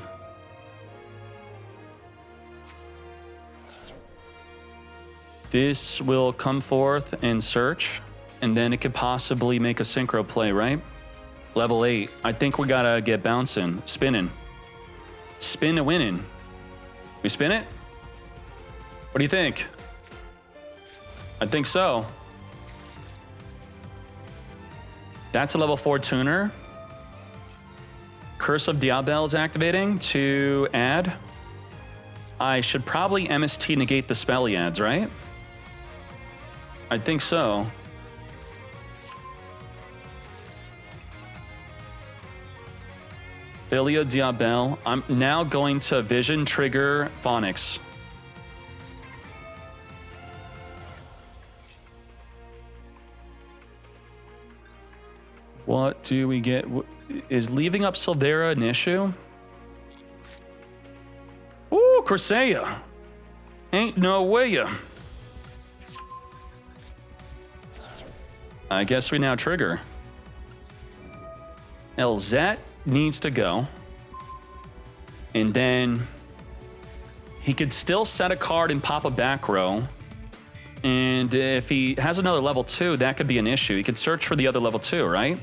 This will come forth and search, and then it could possibly make a synchro play, right? Level 8. I think we gotta get bouncing, spinning. Spin to winning. We spin it? What do you think? I think so. That's a level 4 tuner. Curse of Diabel is activating to add. I should probably MST negate the spell he adds, right? I think so. Filia Diabel. I'm now going to vision trigger Phonics. What do we get? Is leaving up Silvera an issue? Ooh, Corsair. Ain't no way. I guess we now trigger. Elzat needs to go. And then he could still set a card and pop a back row. And if he has another level 2, that could be an issue. He could search for the other level 2, right?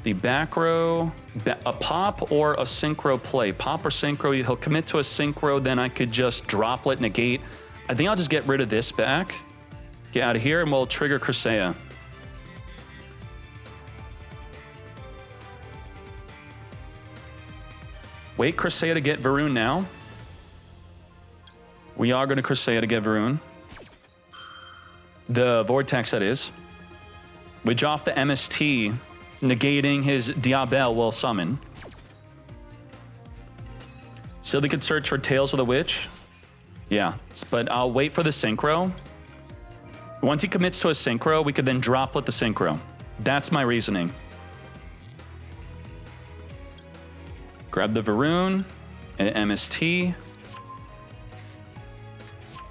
The back row, a pop or a synchro play. Pop or synchro, he'll commit to a synchro, then I could just droplet, negate. I think I'll just get rid of this back. Get out of here and we'll trigger Corsair. Wait Corsair to get Varun now. We are going to Crusade to get Varun. The Vortex, that is. Which off the MST, negating his Diabel will summon. So they could search for Tales of the Witch. Yeah, but I'll wait for the Synchro. Once he commits to a Synchro, we could then droplet the Synchro. That's my reasoning. Grab the Varun and MST.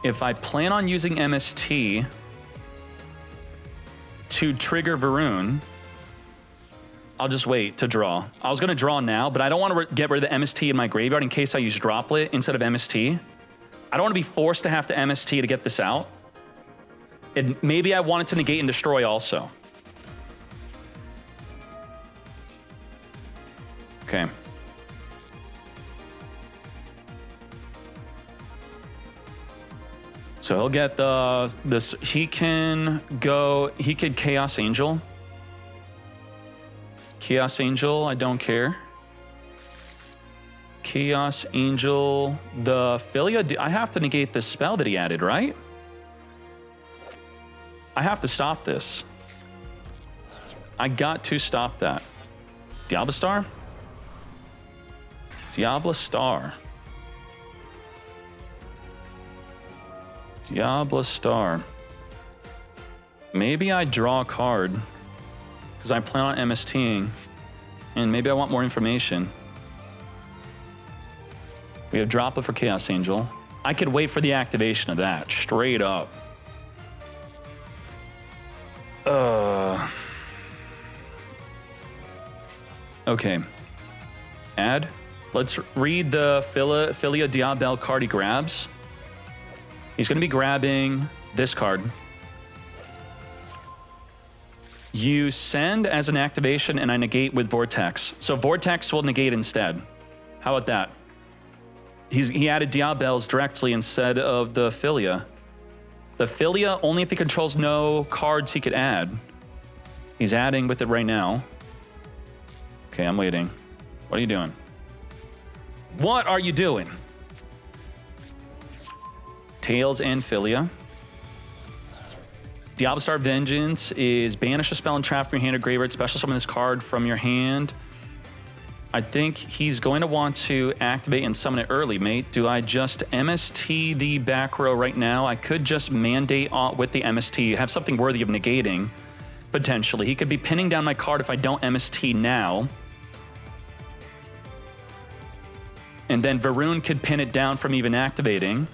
If I plan on using MST to trigger Varun, I'll just wait to draw. I was going to draw now, but I don't want to get rid of the MST in my graveyard in case I use Droplet instead of MST. I don't want to be forced to have to MST to get this out. And maybe I want it to negate and destroy also. Okay. So he'll get this. He could Chaos Angel. Chaos Angel, I don't care. Chaos Angel, the Philia, I have to negate the spell that he added, right? I have to stop this. I got to stop that. Diablo Star? Diablo Star. Diablo Star. Maybe I draw a card because I plan on MSTing, and maybe I want more information. We have Droplet for Chaos Angel. I could wait for the activation of that, straight up. Okay. Add. Let's read the Philia Diabel card he grabs. He's going to be grabbing this card. You send as an activation and I negate with Vortex. So Vortex will negate instead. How about that? He added Diabels directly instead of the Philia. The Philia, only if he controls no cards he could add. He's adding with it right now. Okay, I'm waiting. What are you doing? What are you doing? Tails and Philia. Diablo Star Vengeance is banish a spell and trap from your hand or graveyard. Special summon this card from your hand. I think he's going to want to activate and summon it early, mate. Do I just MST the back row right now? I could just mandate with the MST, have something worthy of negating, potentially. He could be pinning down my card if I don't MST now. And then Varun could pin it down from even activating.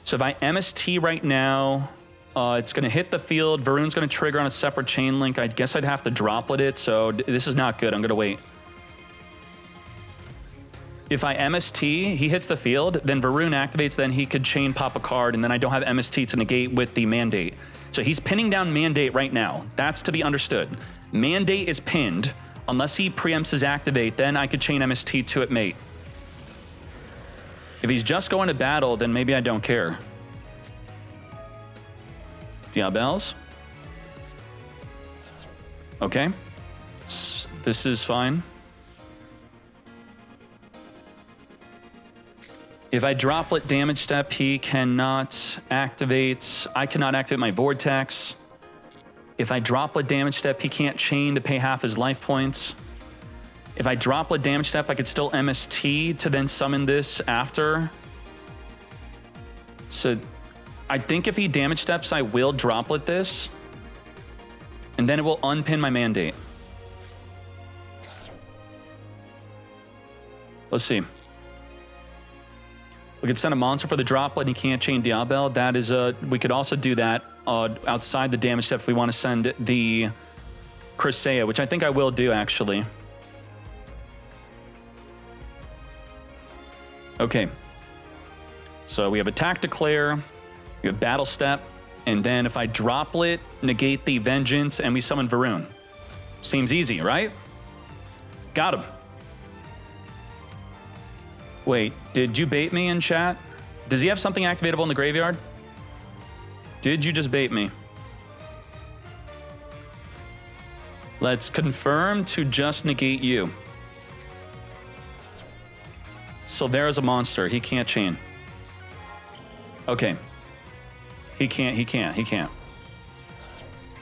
So if I MST right now, it's going to hit the field. Varun's going to trigger on a separate chain link. I guess I'd have to droplet it, so this is not good. I'm going to wait. If I MST, he hits the field, then Varun activates, then he could chain pop a card, and then I don't have MST to negate with the Mandate. So he's pinning down Mandate right now. That's to be understood. Mandate is pinned. Unless he preempts his activate, then I could chain MST to it, mate. If he's just going to battle, then maybe I don't care. Diabels. Okay. This is fine. If I droplet damage step, he cannot activate. I cannot activate my Vortex. If I droplet damage step, he can't chain to pay half his life points. If I droplet damage step, I could still MST to then summon this after. So I think if he damage steps, I will droplet this. And then it will unpin my Mandate. Let's see. We could send a monster for the droplet and he can't chain Diabel. That is we could also do that outside the damage step if we want to send the Crusade, which I think I will do actually. Okay. So we have Attack Declare, we have Battle Step, and then if I droplet, negate the Vengeance, and we summon Varun. Seems easy, right? Got him. Wait, did you bait me in chat? Does he have something activatable in the graveyard? Did you just bait me? Let's confirm to just negate you. So there's a monster. He can't chain. Okay. He can't. Here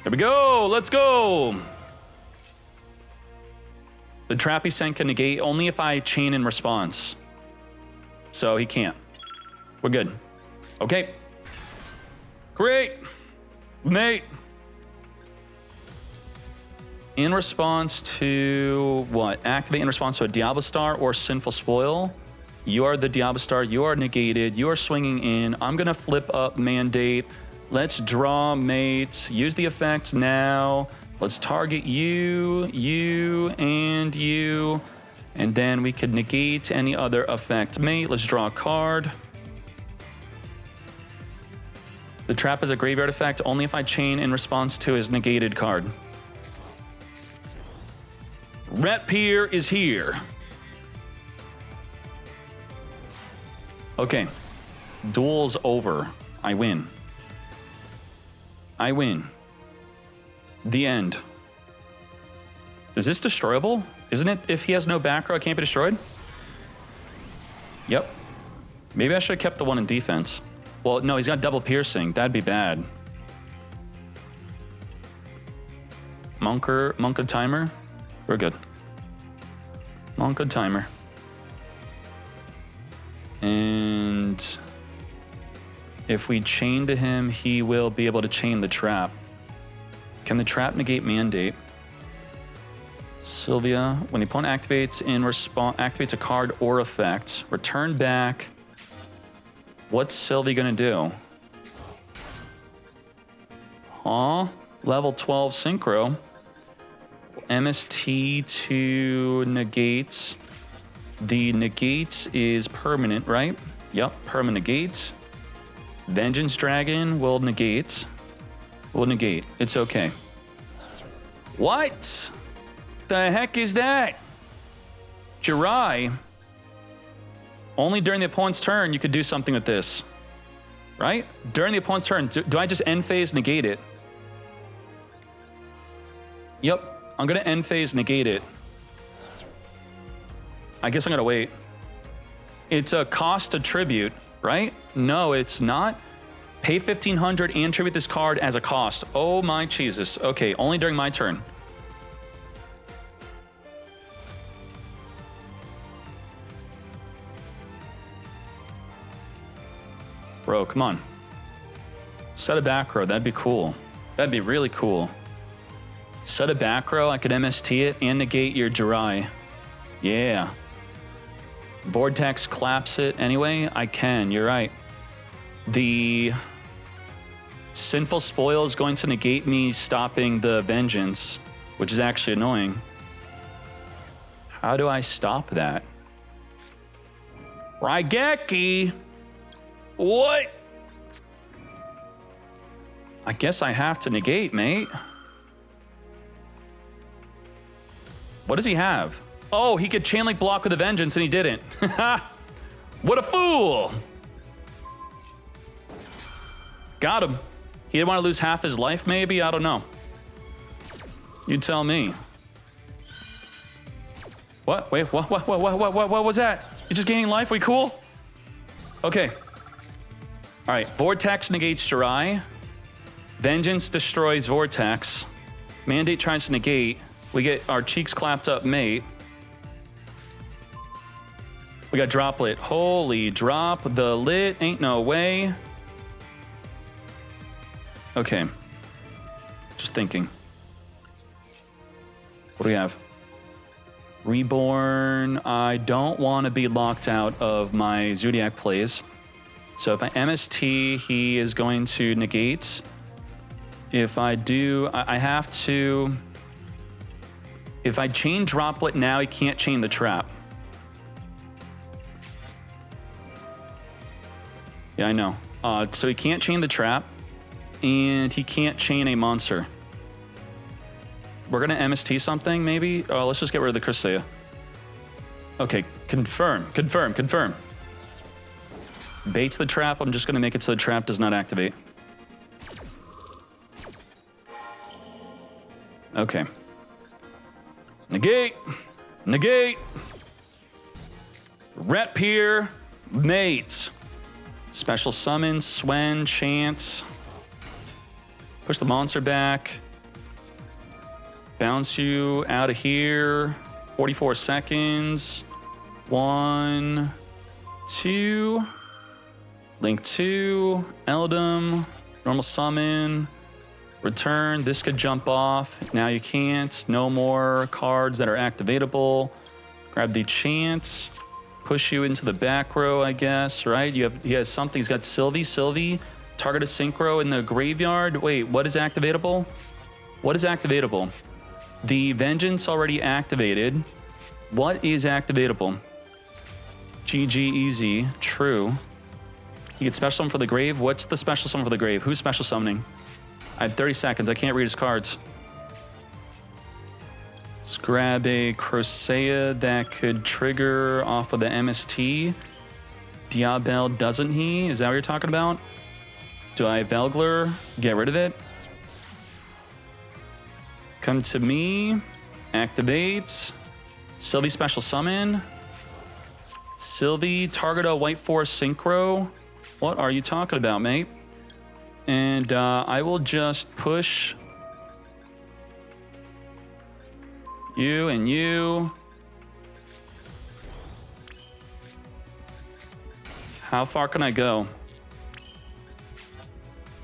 we go. Let's go. The trap he sent can negate only if I chain in response. So he can't. We're good. Okay. Great. Mate. In response to what? Activate in response to a Diablo Star or Sinful Spoil. You are the Diablo Star. You are negated. You are swinging in. I'm going to flip up Mandate. Let's draw Mate. Use the effect now. Let's target you, you, and you. And then we could negate any other effect. Mate, let's draw a card. The trap is a graveyard effect only if I chain in response to his negated card. Rapier is here. Okay. Duel's over. I win. I win. The end. Is this destroyable? Isn't it? If he has no back row, it can't be destroyed? Yep. Maybe I should have kept the one in defense. Well, no, he's got double piercing. That'd be bad. Monka timer. We're good. Monka timer. And if we chain to him, he will be able to chain the trap. Can the trap negate Mandate? Sylvia, when the opponent activates a card or effect, return back. What's Sylvia gonna do? Level 12 synchro. MST to negate. The negate is permanent, right? Yep, permanent negate. Vengeance Dragon will negate. It's okay. What the heck is that? Jirai. Only during the opponent's turn you could do something with this. Right? During the opponent's turn, do I just end phase negate it? Yep, I'm gonna end phase negate it. I guess I'm gonna wait. It's a cost to tribute, right? No, it's not. Pay 1,500 and tribute this card as a cost. Oh my Jesus. Okay, only during my turn. Bro, come on. Set a back row, that'd be cool. That'd be really cool. Set a back row, I could MST it and negate your Jirai. Yeah. Vortex claps it anyway, I can, you're right. The Sinful Spoil is going to negate me stopping the Vengeance, which is actually annoying. How do I stop that? Raigeki! What? I guess I have to negate, mate. What does he have? Oh, he could Chain Link block with a Vengeance and he didn't. What a fool! Got him. He didn't want to lose half his life, maybe? I don't know. You tell me. What? Wait, what was that? You just gaining life? We cool? Okay. All right, Vortex negates Jirai. Vengeance destroys Vortex. Mandate tries to negate. We get our cheeks clapped up, mate. We got Droplet. Holy drop the lit. Ain't no way. Okay. Just thinking. What do we have? Reborn. I don't want to be locked out of my Zodiac plays. So if I MST, he is going to negate. If I do, I have to... If I chain Droplet now, he can't chain the trap. Yeah, I know. So he can't chain the trap, and he can't chain a monster. We're gonna MST something, maybe? Let's just get rid of the Chrysaea. Okay, confirm. Baits the trap. I'm just gonna make it so the trap does not activate. Okay. Negate. Rapier, mate. Special summon, Swen, Chance. Push the monster back. Bounce you out of here. 44 seconds. 1, 2. Link 2. Eldum. Normal summon. Return. This could jump off. Now you can't. No more cards that are activatable. Grab the Chance. Push you into the back row, I guess, right? He has something. He's got Sylvie. Target a synchro in the graveyard. Wait, what is activatable? What is activatable? The Vengeance already activated. What is activatable? GG easy. True. You get special summon for the grave. What's the special summon for the grave? Who's special summoning? I have 30 seconds. I can't read his cards. Let's grab a Crocea that could trigger off of the MST. Diabel, doesn't he? Is that what you're talking about? Do I Velgler? Get rid of it. Come to me. Activate. Sylvie special summon. Sylvie, target a white forest synchro. What are you talking about, mate? And I will just push you and you. How far can I go?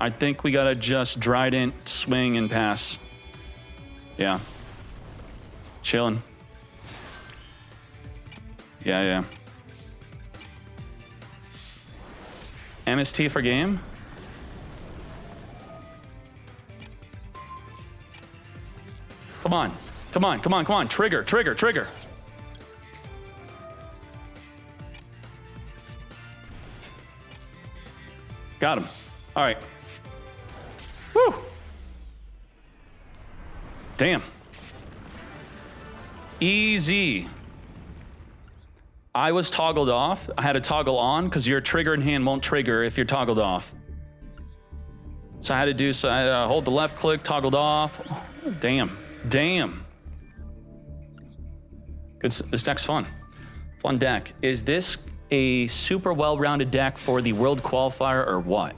I think we gotta just Trident, swing, and pass. Yeah. Chilling. Yeah. MST for game. Come on. Trigger. Got him. All right. Woo. Damn. Easy. I was toggled off. I had to toggle on because your trigger in hand won't trigger if you're toggled off. So I had to do so. I hold the left click, toggled off. Damn. Good. This deck's fun. Fun deck. Is this a super well-rounded deck for the World Qualifier or what?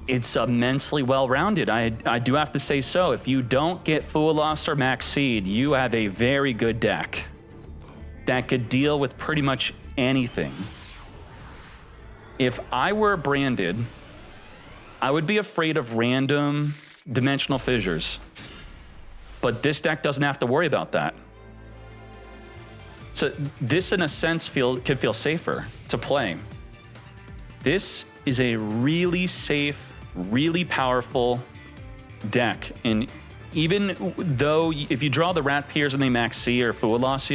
It's immensely well-rounded. I do have to say so. If you don't get Full Lost or Max Seed, you have a very good deck that could deal with pretty much anything. If I were branded, I would be afraid of random dimensional fissures. But this deck doesn't have to worry about that. So this, in a sense, could feel safer to play. This is a really safe, really powerful deck. And even though if you draw the Rat Piers and they max C or Full Loss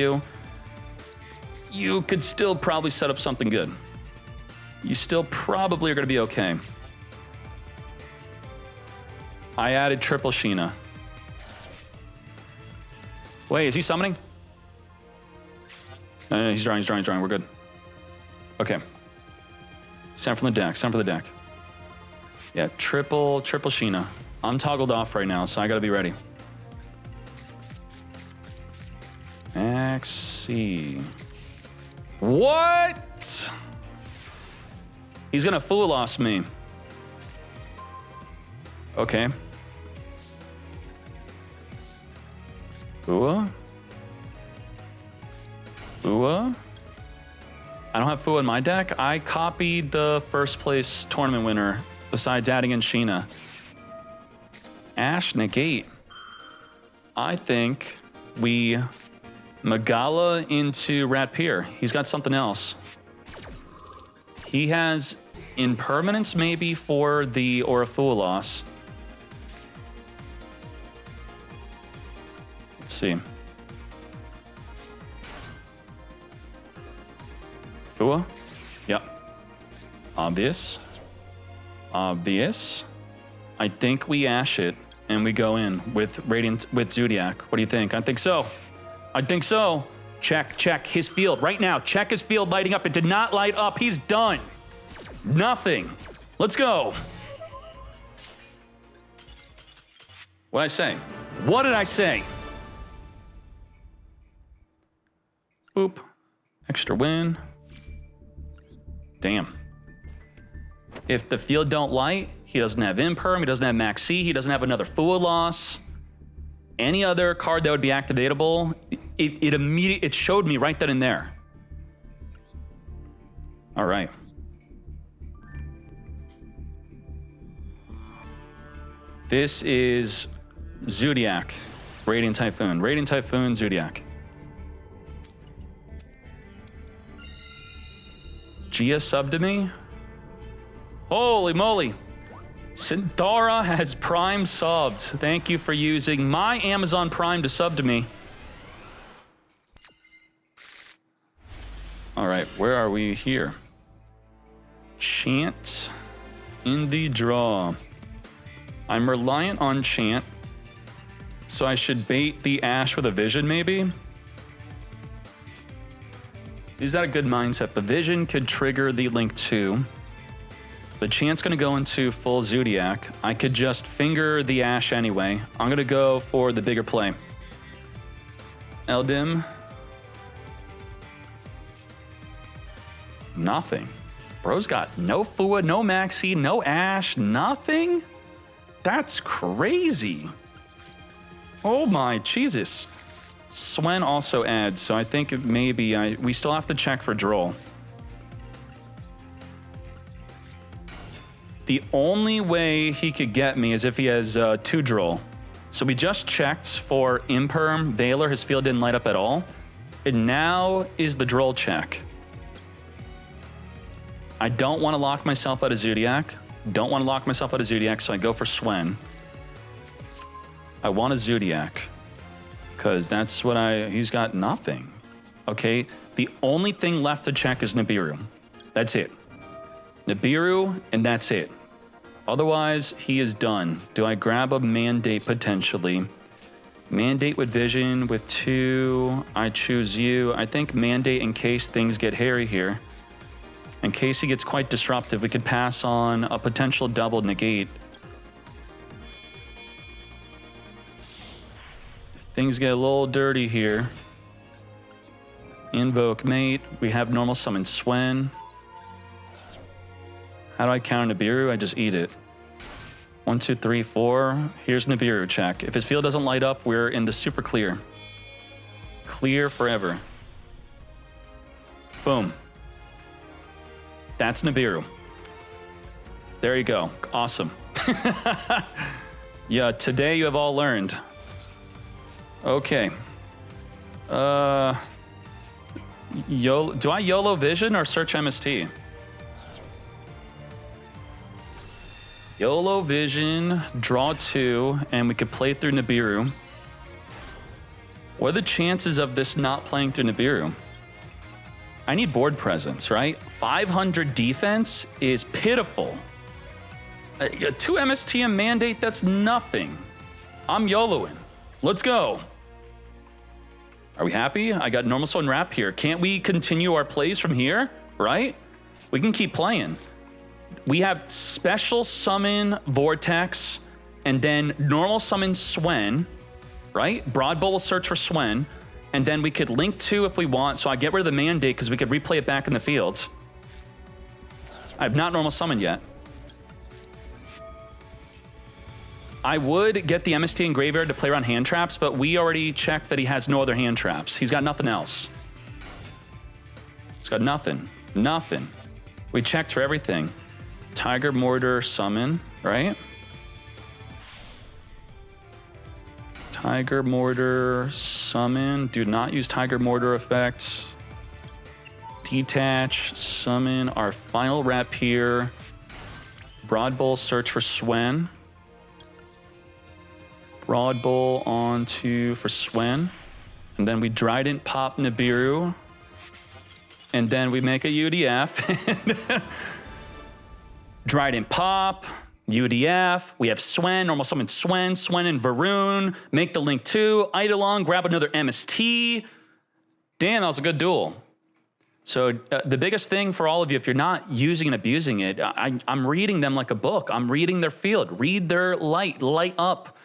you could still probably set up something good. You still probably are going to be okay. I added triple Sheena. Wait, is he summoning? No, he's drawing. We're good. Okay. Send from the deck. Yeah, triple Sheena. I'm toggled off right now, so I gotta be ready. Max C. What? He's gonna Full Loss me. Okay. Fua? I don't have Fua in my deck. I copied the first place tournament winner besides adding in Sheena. Ash negate. I think we Magala into Rat Pier. He's got something else. He has impermanence maybe for the Aura Full Loss. Let's see. Fua? Yep. Obvious. I think we Ash it and we go in with Zodiac. What do you think? I think so. Check his field right now. Check his field lighting up. It did not light up. He's done. Nothing. Let's go. What did I say? Boop. Extra win. Damn. If the field don't light, he doesn't have Imperm, he doesn't have Max C, he doesn't have another Fua loss. Any other card that would be activatable, it showed me right then and there. All right. This is Zodiac, Radiant Typhoon. Radiant Typhoon, Zodiac. Gia subbed to me? Holy moly. Centaura has Prime subbed. Thank you for using my Amazon Prime to sub to me. All right, where are we here? Chant in the draw. I'm reliant on Chant, so I should bait the Ash with a Vision maybe? Is that a good mindset? The Vision could trigger the Link 2. The Chant's gonna go into full Zodiac. I could just finger the Ash anyway. I'm gonna go for the bigger play. Eldim. Nothing. Bro's got no Fua, no Maxi, no Ash, nothing? That's crazy. Oh my Jesus. Swen also adds, so I think maybe we still have to check for Droll. The only way he could get me is if he has 2 Droll. So we just checked for Imperm, Valor, his field didn't light up at all. And now is the Droll check. I don't want to lock myself out of Zodiac. Don't want to lock myself out of Zodiac, so I go for Swen. I want a Zodiac, because that's what he's got nothing. Okay, the only thing left to check is Nibiru. That's it. Nibiru, and that's it. Otherwise, he is done. Do I grab a Mandate potentially? Mandate with Vision with 2. I choose you. I think Mandate in case things get hairy here. In case he gets quite disruptive, we could pass on a potential double negate. Things get a little dirty here. Invoke Mate. We have normal summon Swen. How do I counter Nibiru? I just eat it. 1, 2, 3, 4. Here's Nibiru check. If his field doesn't light up, we're in the super clear. Clear forever. Boom. That's Nibiru. There you go. Awesome. Yeah, today you have all learned. Okay. Do I YOLO Vision or search MST? YOLO Vision, draw 2, and we could play through Nibiru. What are the chances of this not playing through Nibiru? I need board presence, right? 500 defense is pitiful. 2 MST and Mandate, that's nothing. I'm YOLOing. Let's go. Are we happy? I got normal summon wrap here. Can't we continue our plays from here, right? We can keep playing. We have special summon Vortex and then normal summon Swen, right? Broad Bowl will search for Swen, and then we could link 2 if we want. So I get rid of the Mandate because we could replay it back in the field. I have not normal summoned yet. I would get the MST in Graveyard to play around hand traps, but we already checked that he has no other hand traps. He's got nothing else. He's got nothing. Nothing. We checked for everything. Tiger Mortar summon, right? Tiger Mortar summon. Do not use Tiger Mortar effects. Detach, summon. Our final rep here. Broad Bowl, search for Swen. Broad Bowl onto for Swen. And then we Trident pop Nibiru. And then we make a UDF. Trident pop, UDF. We have Swen, normal summon Swen, Swen and Varun. Make the link 2. Eidolon, grab another MST. Damn, that was a good duel. So the biggest thing for all of you, if you're not using and abusing it, I'm reading them like a book. I'm reading their field. Read their light up.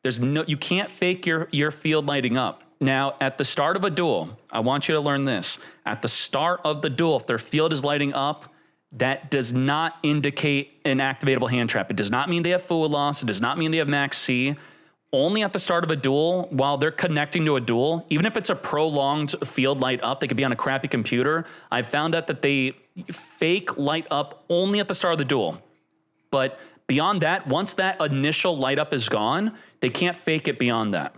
You can't fake your field lighting up. Now, at the start of a duel, I want you to learn this. At the start of the duel, if their field is lighting up, that does not indicate an activatable hand trap. It does not mean they have Full Loss. It does not mean they have Max C. Only at the start of a duel, while they're connecting to a duel, even if it's a prolonged field light up, they could be on a crappy computer. I found out that they fake light up only at the start of the duel. But beyond that, once that initial light up is gone, they can't fake it beyond that.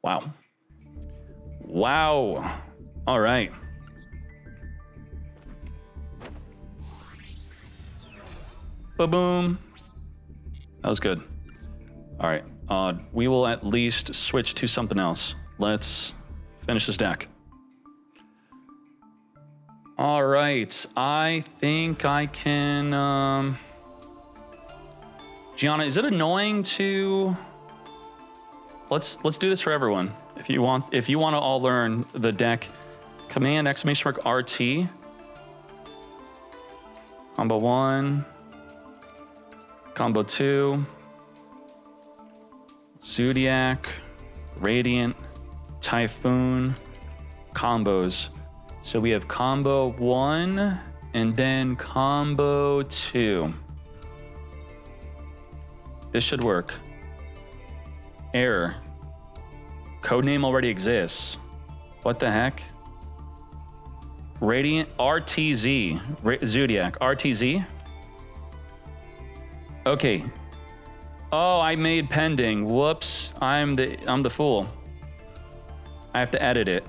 Wow. Wow. All right. Ba-boom. That was good. All right. We will at least switch to something else. Let's finish this deck. All right. I think I can... Gianna, is it annoying to... Let's do this for everyone. If you want to all learn the deck, Command !RT. Combo 1. Combo 2. Zodiac, Radiant, Typhoon, combos. So we have combo 1 and then combo 2. This should work. Error. Codename already exists. What the heck? Radiant RTZ. Zodiac RTZ. Okay. Oh, I made pending. Whoops. I'm the fool. I have to edit it.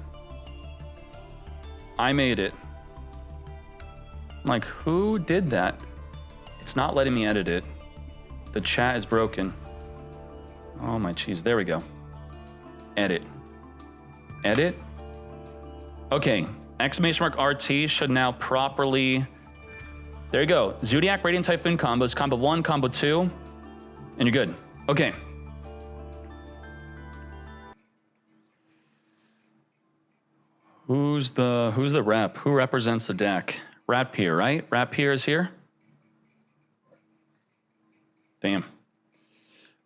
I made it. I'm like, who did that? It's not letting me edit it. The chat is broken. Oh my cheese. There we go. Edit. Edit. Okay. !RT should now properly... There you go. Zodiac, Radiant, Typhoon combos. Combo 1, combo 2. And you're good. Okay. Who's the rep? Who represents the deck? Ratpier, right? Ratpier is here. Damn.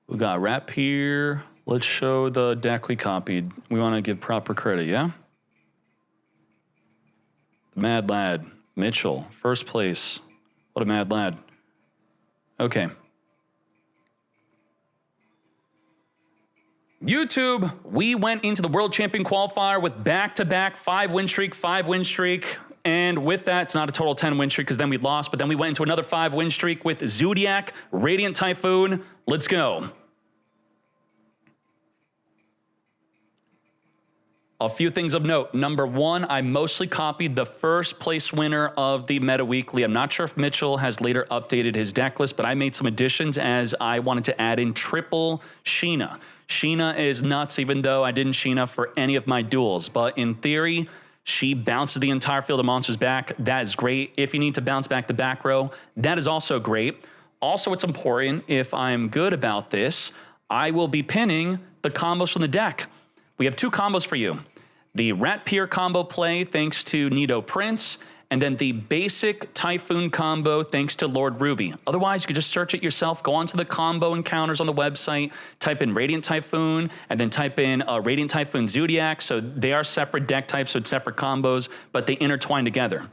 We got Ratpier. Let's show the deck we copied. We want to give proper credit, yeah? The Mad Lad. Mitchell. First place. What a mad lad. Okay. YouTube, we went into the World Champion Qualifier with back-to-back 5-win streak, and with that, it's not a total 10-win streak because then we lost, but then we went into another 5-win streak with Zodiac, Radiant Typhoon. Let's go. A few things of note. Number 1, I mostly copied the first place winner of the Meta Weekly. I'm not sure if Mitchell has later updated his deck list, but I made some additions as I wanted to add in triple Sheena. Sheena is nuts, even though I didn't Sheena for any of my duels. But in theory, she bounces the entire field of monsters back. That is great. If you need to bounce back the back row, that is also great. Also, it's important, if I'm good about this, I will be pinning the combos from the deck. We have 2 combos for you. The Ratpier combo play, thanks to Nido Prince, and then the basic Typhoon combo, thanks to Lord Ruby. Otherwise, you could just search it yourself, go onto the combo encounters on the website, type in Radiant Typhoon, and then type in Radiant Typhoon Zodiac. So they are separate deck types, so it's separate combos, but they intertwine together.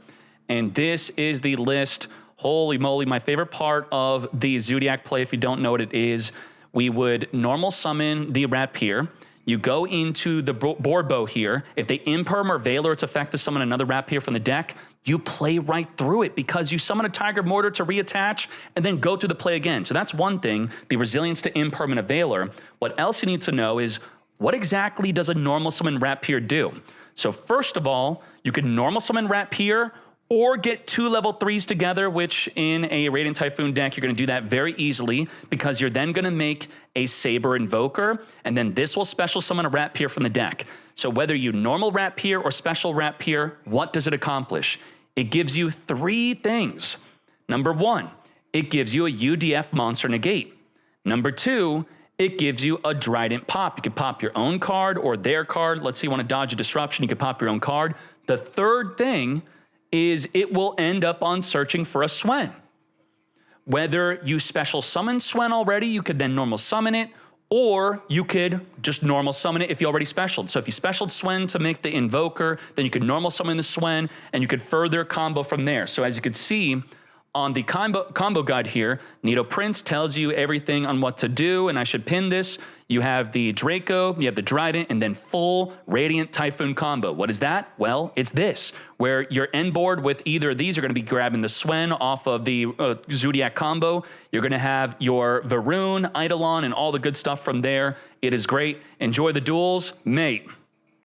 And this is the list. Holy moly, my favorite part of the Zodiac play, if you don't know what it is, we would normal summon the Ratpier. You go into the board bow here. If they imperm or veil or its effect to summon another Ratpier from the deck, you play right through it because you summon a Tiger Mortar to reattach and then go through the play again. So that's one thing, the resilience to imperm and a veiler. What else you need to know is what exactly does a normal summon Ratpier do? So first of all, you can normal summon Ratpier or get 2 level 3s together, which in a Radiant Typhoon deck, you're gonna do that very easily because you're then gonna make a Saber Invoker, and then this will special summon a Ratpier from the deck. So whether you normal Ratpier or special Ratpier, what does it accomplish? It gives you 3 things. Number 1, it gives you a UDF monster negate. Number 2, it gives you a Trident pop. You can pop your own card or their card. Let's say you wanna dodge a disruption, you can pop your own card. The third thing is it will end up on searching for a Swen. Whether you special summon Swen already, you could then normal summon it, Or you could just normal summon it if you already specialed. So if you specialed Swen to make the Invoker, then you could normal summon the Swen, and you could further combo from there. So as you can see, on the combo guide here, Nido Prince tells you everything on what to do, and I should pin this. You have the Draco, you have the Dryden, and then full Radiant Typhoon combo. What is that? Well, it's this, where your end board with either of these are going to be grabbing the Swen off of the Zodiac combo. You're going to have your Varun, Eidolon, and all the good stuff from there. It is great. Enjoy the duels, mate.